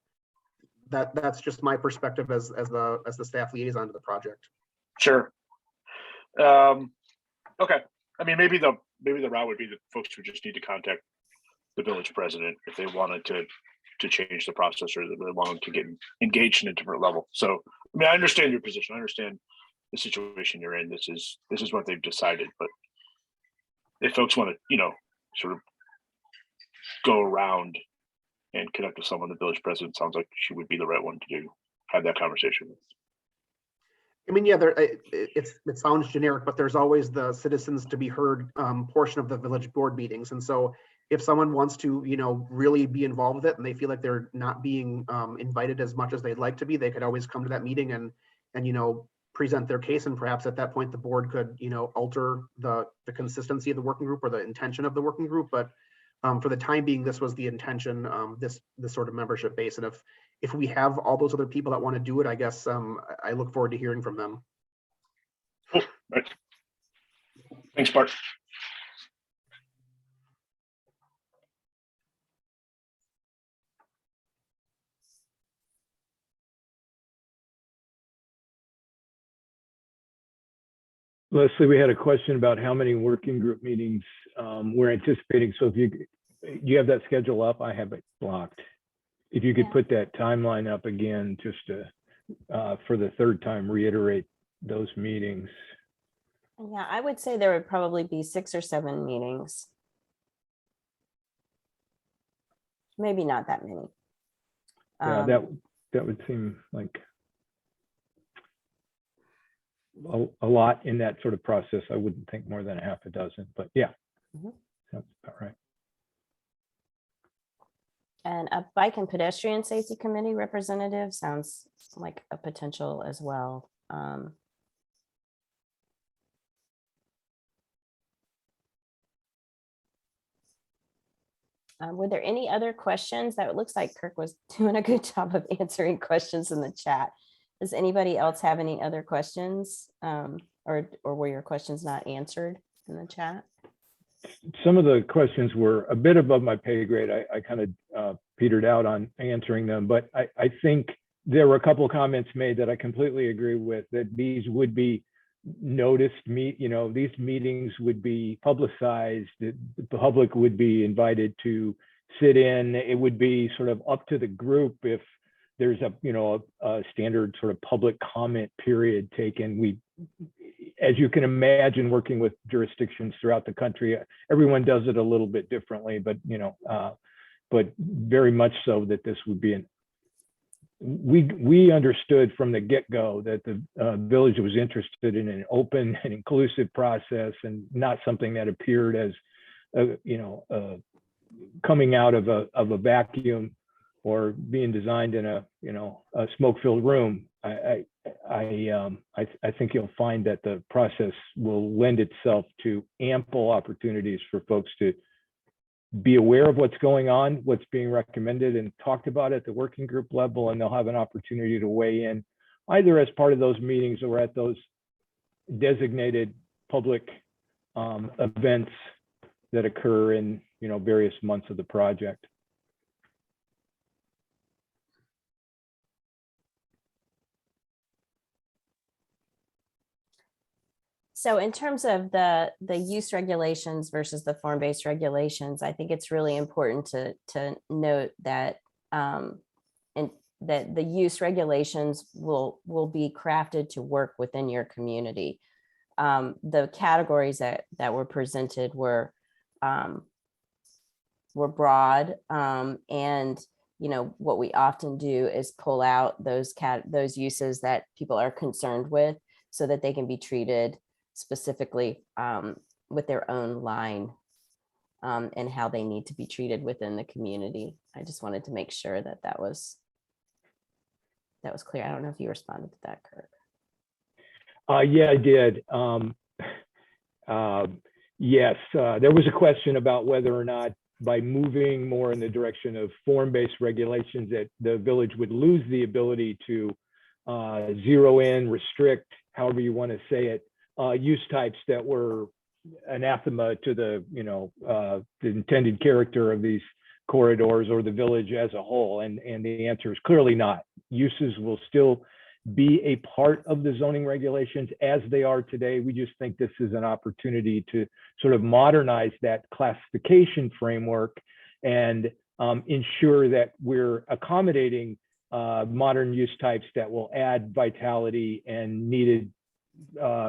that's just my perspective as the staff liaison to the project. Sure. Okay. I mean, maybe the route would be that folks would just need to contact the village president if they wanted to change the process, or they wanted to get engaged in a different level. So, I mean, I understand your position. I understand the situation you're in. This is what they've decided. But if folks want to, sort of go around and connect with someone, the village president sounds like she would be the right one to have that conversation with. I mean, yeah, it sounds generic, but there's always the citizens to be heard portion of the village board meetings. And so if someone wants to, really be involved with it and they feel like they're not being invited as much as they'd like to be, they could always come to that meeting and present their case. And perhaps at that point, the board could, alter the consistency of the working group or the intention of the working group. But for the time being, this was the intention, this sort of membership base. And if we have all those other people that want to do it, I guess I look forward to hearing from them. Cool. Right. Thanks, Bart. Leslie, we had a question about how many working group meetings we're anticipating. So if you have that schedule up, I have it blocked. If you could put that timeline up again, just to, for the third time, reiterate those meetings. Yeah, I would say there would probably be 6 or 7 meetings. Maybe not that many. Yeah, that would seem like a lot in that sort of process. I wouldn't think more than a half a dozen, but yeah, sounds about right. And a bike and pedestrian safety committee representative sounds like a potential as well. Were there any other questions? That it looks like Kirk was doing a good job of answering questions in the chat. Does anybody else have any other questions, or were your questions not answered in the chat? Some of the questions were a bit above my pay grade. I kind of petered out on answering them, but I think there were a couple of comments made that I completely agree with, that these would be noticed, these meetings would be publicized, the public would be invited to sit in. It would be sort of up to the group if there's a standard sort of public comment period taken. As you can imagine, working with jurisdictions throughout the country, everyone does it a little bit differently, but but very much so that this would be we understood from the get-go that the village was interested in an open and inclusive process, and not something that appeared as coming out of a vacuum. or being designed in a, a smoke-filled room, I think you'll find that the process will lend itself to ample opportunities for folks to be aware of what's going on, what's being recommended and talked about at the working group level, and they'll have an opportunity to weigh in either as part of those meetings or at those designated public events that occur in, various months of the project. So in terms of the use regulations versus the form-based regulations, I think it's really important to note that that the use regulations will be crafted to work within your community. The categories that were presented were broad, and what we often do is pull out those uses that people are concerned with, so that they can be treated specifically with their own line and how they need to be treated within the community. I just wanted to make sure that was clear. I don't know if you responded to that, Kirk. Yeah, I did. Yes, there was a question about whether or not by moving more in the direction of form-based regulations that the village would lose the ability to zero in, restrict, however you want to say it, use types that were anathema to the intended character of these corridors or the village as a whole. And the answer is clearly not. Uses will still be a part of the zoning regulations as they are today. We just think this is an opportunity to sort of modernize that classification framework and ensure that we're accommodating modern use types that will add vitality and needed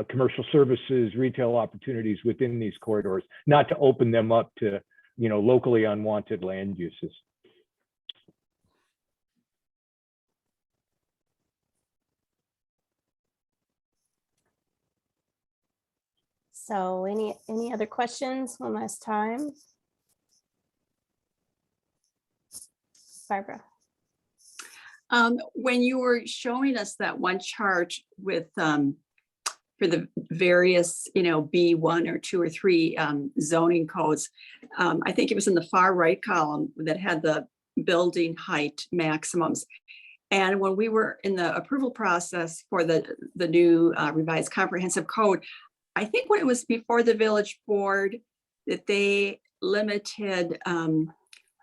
commercial services, retail opportunities within these corridors, not to open them up to, locally unwanted land uses. So any other questions one last time? Barbara. When you were showing us that one chart with for the various, B1 or 2 or 3 zoning codes, I think it was in the far right column that had the building height maximums. And when we were in the approval process for the new revised comprehensive code, I think when it was before the village board that they limited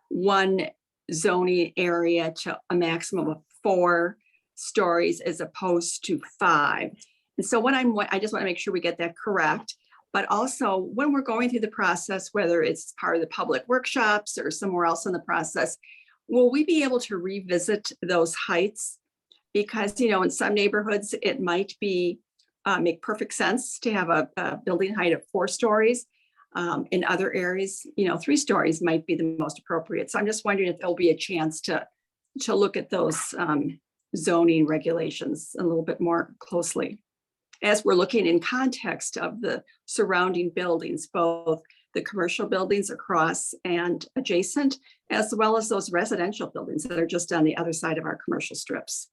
one zoning area to a maximum of 4 stories as opposed to 5. And so I just want to make sure we get that correct. But also when we're going through the process, whether it's part of the public workshops or somewhere else in the process, will we be able to revisit those heights? Because, in some neighborhoods, it might be make perfect sense to have a building height of 4 stories. In other areas, 3 stories might be the most appropriate. So I'm just wondering if there'll be a chance to look at those zoning regulations a little bit more closely, as we're looking in context of the surrounding buildings, both the commercial buildings across and adjacent, as well as those residential buildings that are just on the other side of our commercial strips.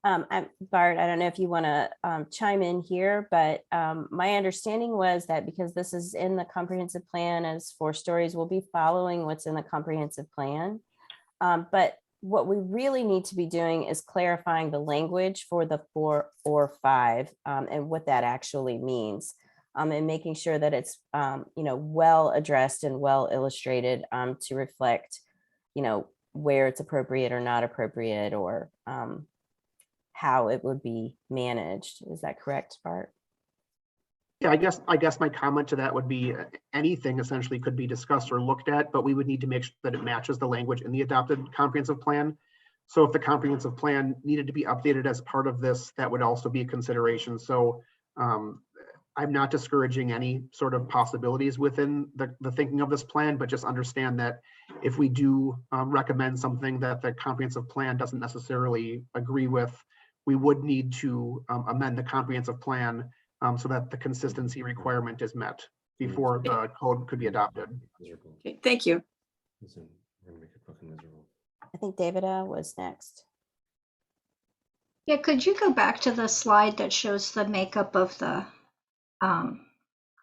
Bart, I don't know if you want to chime in here, but my understanding was that because this is in the comprehensive plan as 4 stories, we'll be following what's in the comprehensive plan. But what we really need to be doing is clarifying the language for the 4 or 5 and what that actually means, and making sure that it's well addressed and well illustrated to reflect where it's appropriate or not appropriate, or how it would be managed. Is that correct, Bart? Yeah, I guess my comment to that would be anything essentially could be discussed or looked at, but we would need to make sure that it matches the language in the adopted comprehensive plan. So if the comprehensive plan needed to be updated as part of this, that would also be a consideration. So I'm not discouraging any sort of possibilities within the thinking of this plan, but just understand that if we do recommend something that the comprehensive plan doesn't necessarily agree with, we would need to amend the comprehensive plan so that the consistency requirement is met. before the code could be adopted. Okay, thank you. I think David was next. Yeah, could you go back to the slide that shows the makeup of the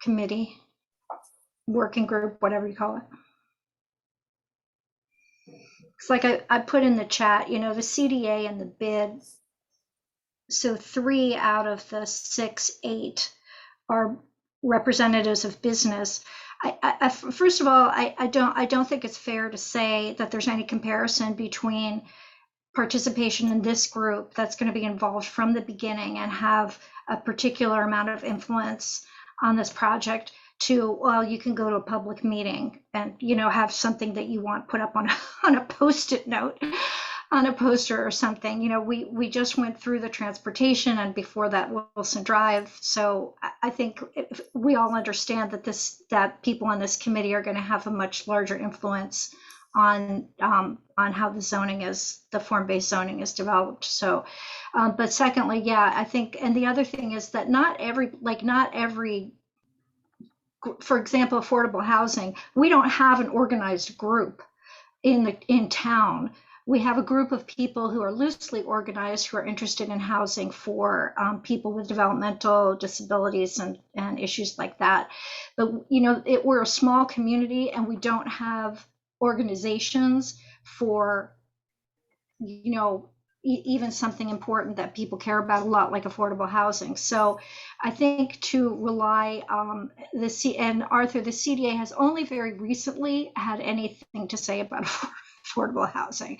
committee, working group, whatever you call it? It's like I put in the chat, the CDA and the bid. So 3 out of the 8 are representatives of business. First of all, I don't think it's fair to say that there's any comparison between participation in this group that's going to be involved from the beginning and have a particular amount of influence on this project to, well, you can go to a public meeting and, have something that you want put up on a Post-it note, on a poster or something. We just went through the transportation, and before that, Wilson Drive. So I think we all understand that people on this committee are going to have a much larger influence on how the form-based zoning is developed. So, but secondly, yeah, I think, and the other thing is that not every, for example, affordable housing, we don't have an organized group in town. We have a group of people who are loosely organized, who are interested in housing for people with developmental disabilities and issues like that. But, we're a small community, and we don't have organizations for, even something important that people care about a lot, like affordable housing. So I think to rely and Arthur, the CDA has only very recently had anything to say about affordable housing.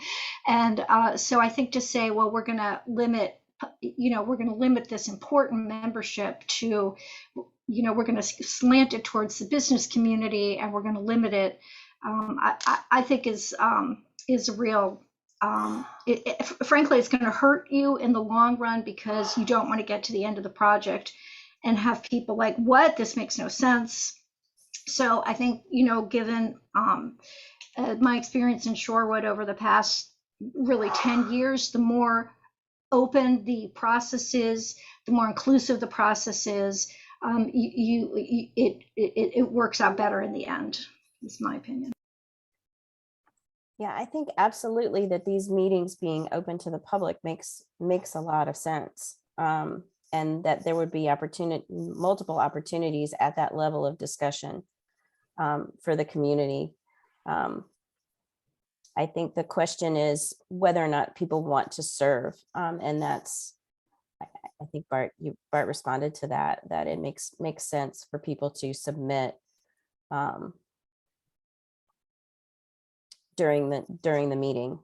And so I think to say, well, we're going to limit this important membership to, we're going to slant it towards the business community, and we're going to limit it, I think is a real, frankly, it's going to hurt you in the long run, because you don't want to get to the end of the project and have people like, what, this makes no sense. So I think, given my experience in Shorewood over the past really 10 years, the more open the process is, the more inclusive the process is, it works out better in the end, is my opinion. Yeah, I think absolutely that these meetings being open to the public makes a lot of sense. And that there would be multiple opportunities at that level of discussion for the community. I think the question is whether or not people want to serve. And that's, I think Bart responded to that it makes sense for people to submit during the meeting,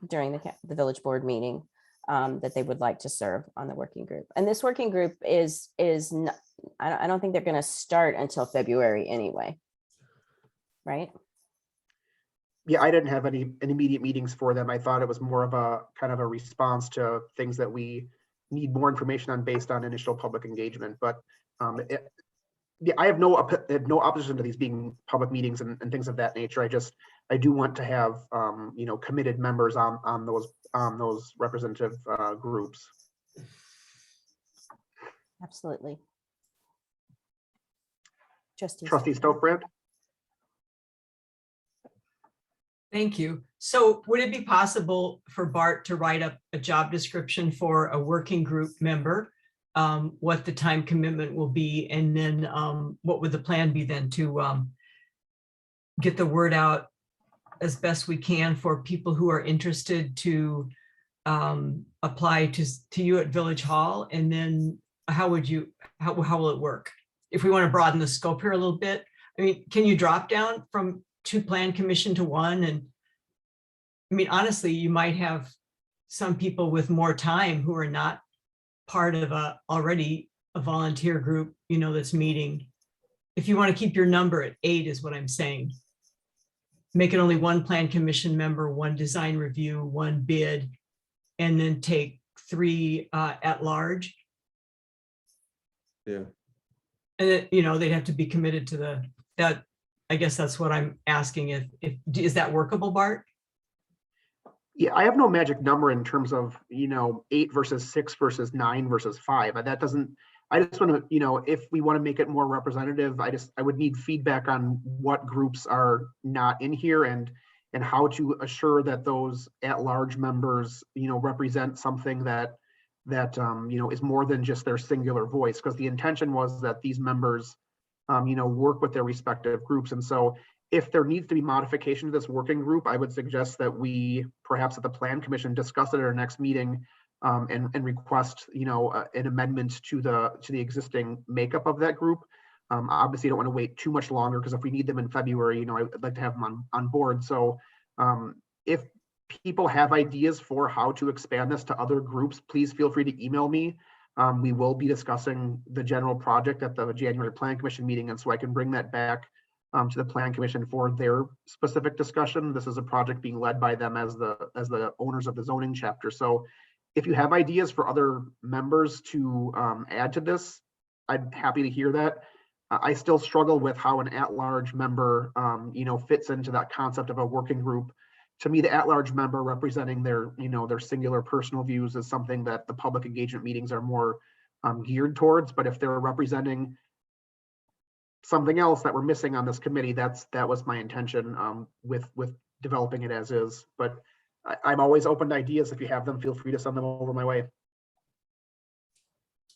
during the village board meeting, that they would like to serve on the working group. And this working group is not, I don't think they're going to start until February anyway, right? Yeah, I didn't have any immediate meetings for them. I thought it was more of a kind of a response to things that we need more information on based on initial public engagement. But yeah, I have no opposition to these being public meetings and things of that nature. I do want to have committed members on those representative groups. Absolutely. Trustee Stokebrand. Thank you. So would it be possible for Bart to write up a job description for a working group member, what the time commitment will be, and then what would the plan be then to get the word out as best we can for people who are interested to apply to you at Village Hall? And then how will it work? If we want to broaden the scope here a little bit, I mean, can you drop down from 2 plan commission to 1? And I mean, honestly, you might have some people with more time who are not part of already a volunteer group, that's meeting. If you want to keep your number at 8 is what I'm saying. Make it only 1 plan commission member, 1 design review, 1 bid, and then take 3 at large. Yeah. And then, they'd have to be committed to that. I guess that's what I'm asking. Is that workable, Bart? Yeah, I have no magic number in terms of 8 versus 6 versus 9 versus 5. That doesn't. I just want to, you know, if we want to make it more representative, I would need feedback on what groups are not in here and how to assure that those at-large members, you know, represent something that you know, is more than just their singular voice, because the intention was that these members, you know, work with their respective groups. And so if there needs to be modification to this working group, I would suggest that we perhaps at the Plan Commission discuss it at our next meeting, and request, you know, an amendment to the existing makeup of that group. Obviously, you don't want to wait too much longer, because if we need them in February, you know, I'd like to have them on board. So if people have ideas for how to expand this to other groups, please feel free to email me. We will be discussing the general project at the January Plan Commission meeting, and so I can bring that back to the Plan Commission for their specific discussion. This is a project being led by them as the owners of the zoning chapter. So if you have ideas for other members to add to this, I'm happy to hear that. I still struggle with how an at-large member, you know, fits into that concept of a working group. To me, the at-large member representing their, you know, their singular personal views is something that the public engagement meetings are more geared towards. But if they're representing something else that we're missing on this committee, that was my intention with developing it as is. But I'm always open to ideas. If you have them, feel free to send them over my way.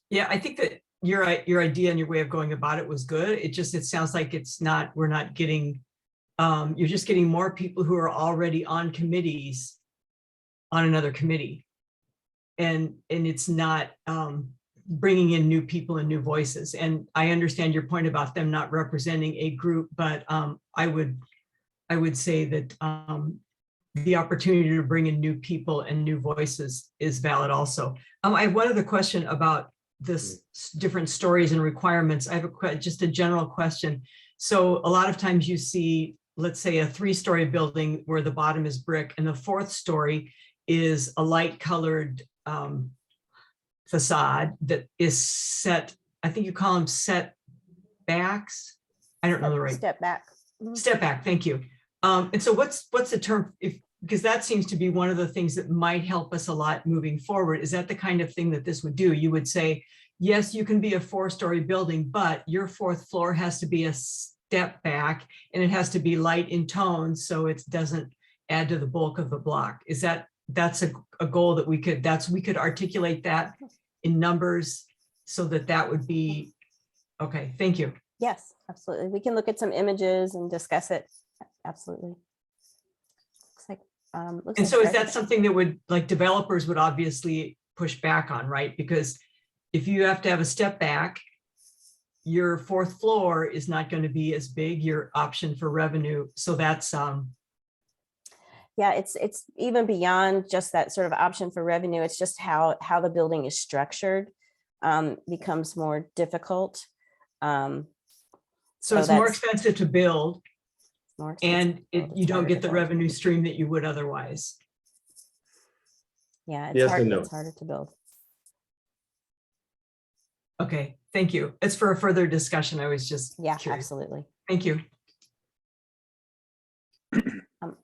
Yeah, I think that your idea and your way of going about it was good. It sounds like we're not getting, you're just getting more people who are already on committees on another committee. And it's not bringing in new people and new voices. And I understand your point about them not representing a group, but I would say that the opportunity to bring in new people and new voices is valid also. I have one other question about this different stories and requirements. I have just a general question. So a lot of times you see, let's say, a 3-story building where the bottom is brick and the 4th story is a light colored facade that is set, I think you call them set backs. I don't know the right. Step back. Step back, thank you. And so what's the term, because that seems to be one of the things that might help us a lot moving forward. Is that the kind of thing that this would do? You would say, yes, you can be a 4-story building, but your 4th floor has to be a step back and it has to be light in tone so it doesn't add to the bulk of the block. That's a goal that we could articulate that in numbers so that would be, okay, thank you. Yes, absolutely. We can look at some images and discuss it. Absolutely. And so is that something that would, like, developers would obviously push back on, right? Because if you have to have a step back, your 4th floor is not going to be as big, your option for revenue. So that's yeah, it's even beyond just that sort of option for revenue. It's just how the building is structured becomes more difficult. So it's more expensive to build. And you don't get the revenue stream that you would otherwise. Yeah, Yes and no. It's harder to build. Okay, thank you. It's for a further discussion. I was just curious. Absolutely. Thank you.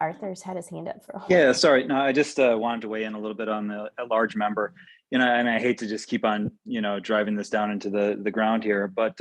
Arthur's had his hand up for a while. Yeah, sorry. No, I just wanted to weigh in a little bit on the at-large member. You know, and I hate to just keep on, you know, driving this down into the ground here, but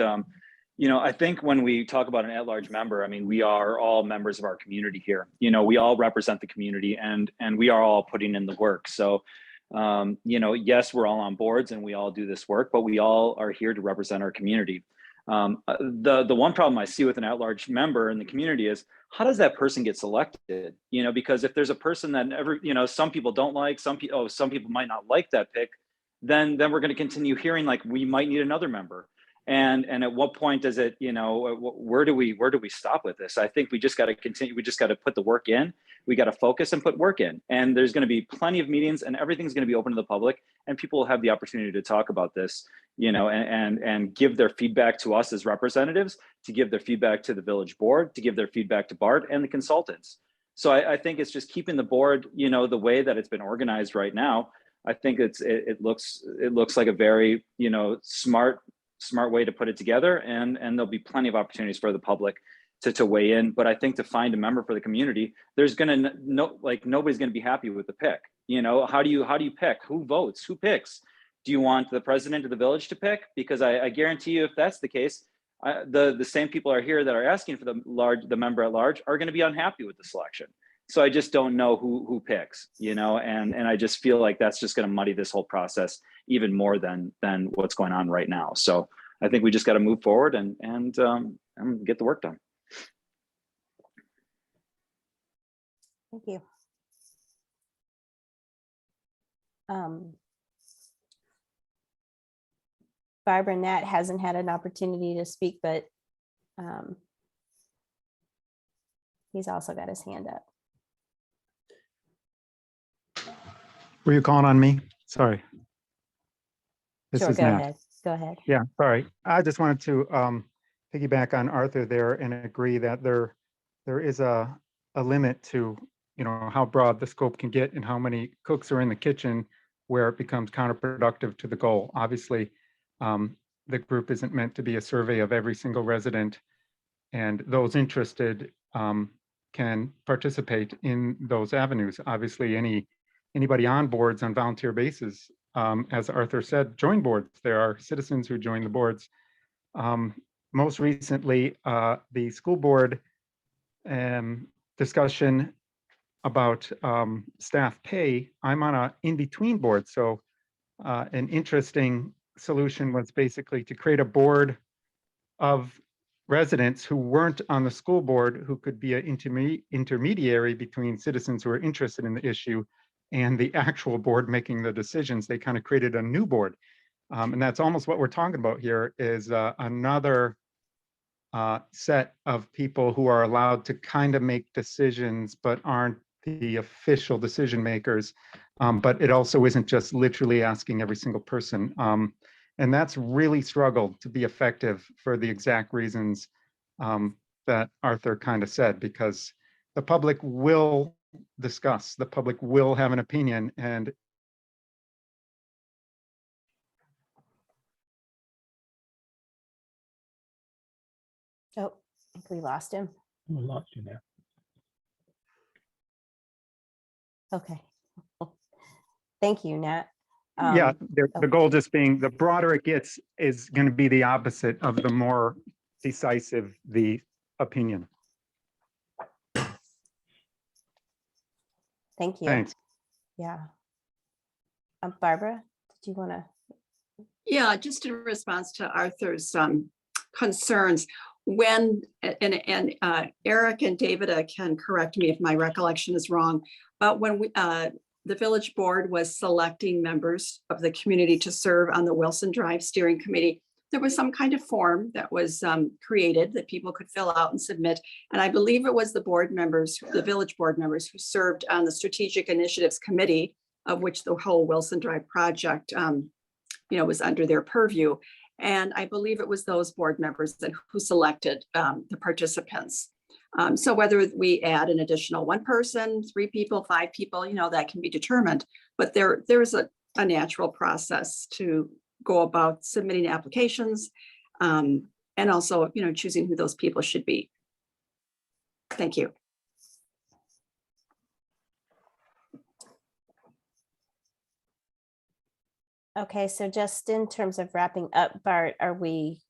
you know, I think when we talk about an at-large member, I mean, we are all members of our community here. You know, we all represent the community, and we are all putting in the work. So, you know, yes, we're all on boards and we all do this work, but we all are here to represent our community. The one problem I see with an at-large member in the community is, how does that person get selected? You know, because if there's a person that you know, some people don't like, some people might not like that pick, then we're going to continue hearing like we might need another member. And at what point does it, you know, where do we stop with this? I think we just got to continue. We just got to put the work in. We got to focus and put work in. And there's going to be plenty of meetings, and everything's going to be open to the public, and people will have the opportunity to talk about this, you know, and give their feedback to us as representatives, to give their feedback to the village board, to give their feedback to BART and the consultants. So I think it's just keeping the board, you know, the way that it's been organized right now. I think it looks like a very, you know, smart way to put it together, and there'll be plenty of opportunities for the public to weigh in. But I think to find a member for the community, there's gonna nobody's gonna be happy with the pick. You know, how do you pick? Who votes? Who picks? do you want the president of the village to pick? Because I guarantee you, if that's the case, the same people are here that are asking for the member at large are going to be unhappy with the selection. So I just don't know who picks, you know, and I just feel like that's just going to muddy this whole process even more than what's going on right now. So I think we just got to move forward and get the work done. Thank you. Barbara, Nat hasn't had an opportunity to speak, but he's also got his hand up. Were you calling on me? Sorry. This Sure, is go Nat. ahead. Go ahead. Yeah, sorry. I just wanted to piggyback on Arthur there and agree that there is a limit to, you know, how broad the scope can get and how many cooks are in the kitchen where it becomes counterproductive to the goal. Obviously, the group isn't meant to be a survey of every single resident, and those interested can participate in those avenues. Obviously, anybody on boards on volunteer basis, as Arthur said, join boards. There are citizens who join the boards. Most recently, the school board discussion about staff pay, I'm on a in-between board. So an interesting solution was basically to create a board of residents who weren't on the school board, who could be an intermediary between citizens who are interested in the issue and the actual board making the decisions. They kind of created a new board. And that's almost what we're talking about here, is another set of people who are allowed to kind of make decisions, but aren't the official decision makers. But it also isn't just literally asking every single person. And that's really struggled to be effective for the exact reasons that Arthur kind of said, because the public will discuss, the public will have an opinion, and Oh, I think we lost him. We lost you now. Okay. Thank you, Nat. yeah, oh. the goal just being the broader it gets is going to be the opposite of the more decisive the opinion. Thank you. Thanks. Yeah. Barbara, did you want to? Yeah, just in response to Arthur's concerns, when, and Eric and David can correct me if my recollection is wrong, but when the village board was selecting members of the community to serve on the Wilson Drive Steering Committee, there was some kind of form that was created that people could fill out and submit. And I believe it was the board members, the village board members who served on the Strategic Initiatives Committee, of which the whole Wilson Drive project was under their purview. And I believe it was those board members who selected the participants. So whether we add an additional 1 person, 3 people, 5 people, that can be determined. But there is a natural process to go about submitting applications and also, choosing who those people should be. Thank you. Okay, so just in terms of wrapping up, Bart, are we,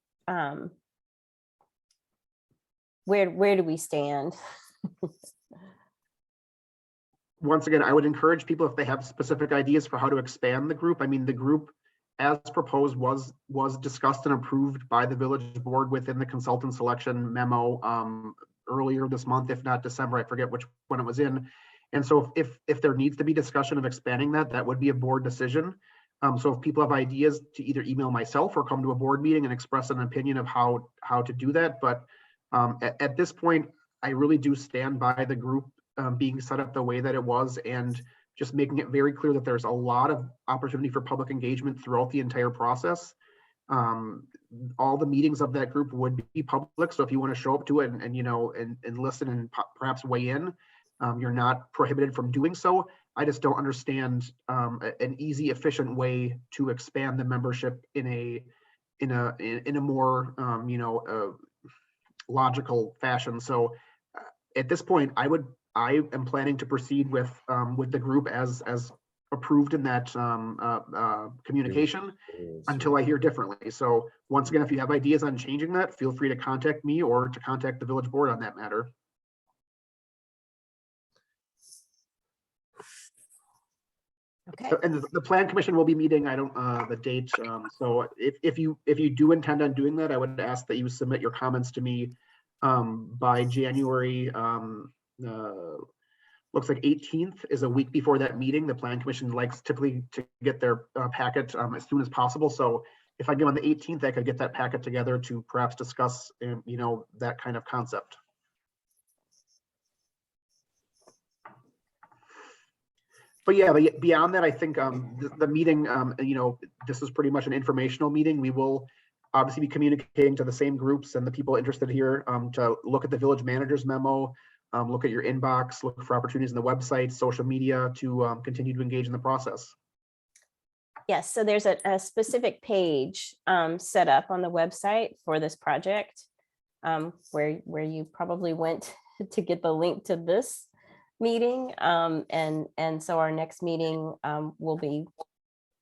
where do we stand? Once again, I would encourage people, if they have specific ideas for how to expand the group. I mean, the group as proposed was discussed and approved by the village board within the consultant selection memo earlier this month, if not December, I forget which one it was in. And so if there needs to be discussion of expanding that would be a board decision. So if people have ideas, to either email myself or come to a board meeting and express an opinion of how to do that. But at this point, I really do stand by the group being set up the way that it was, and just making it very clear that there's a lot of opportunity for public engagement throughout the entire process. All the meetings of that group would be public. So if you want to show up to it and listen and perhaps weigh in, you're not prohibited from doing so. I just don't understand an easy, efficient way to expand the membership in a more logical fashion. So at this point, I am planning to proceed with the group as approved in that communication until I hear differently. So once again, if you have ideas on changing that, feel free to contact me or to contact the village board on that matter. Okay. So, and the plan commission will be meeting, I don't, the date. So if you do intend on doing that, I would ask that you submit your comments to me by January, looks like 18th is a week before that meeting. The plan commission likes typically to get their packet as soon as possible. So if I go on the 18th, I could get that packet together to perhaps discuss, you know, that kind of concept. But yeah, but beyond that, I think the meeting, you know, this is pretty much an informational meeting. We will obviously be communicating to the same groups and the people interested here to look at the village manager's memo, look at your inbox, look for opportunities in the website, social media to continue to engage in the process. Yes, so there's a specific page set up on the website for this project where you probably went to get the link to this meeting. And so our next meeting will be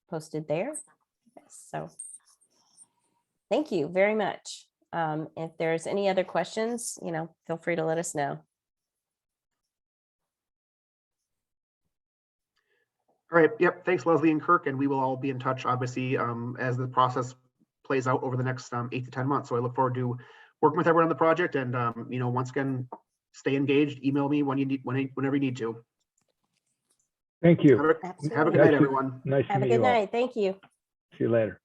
posted there. So thank you very much. If there's any other questions, you know, feel free to let us know. All right. Yep. Thanks, Leslie and Kirk. And we will all be in touch, obviously, as the process plays out over the next 8 to 10 months. So I look forward to working with everyone on the project. And, you know, once again, stay engaged. Email me when you need, whenever you need to. Thank you. Have a good night, everyone. Nice to Have a meet good you all. night. Thank you. See you later.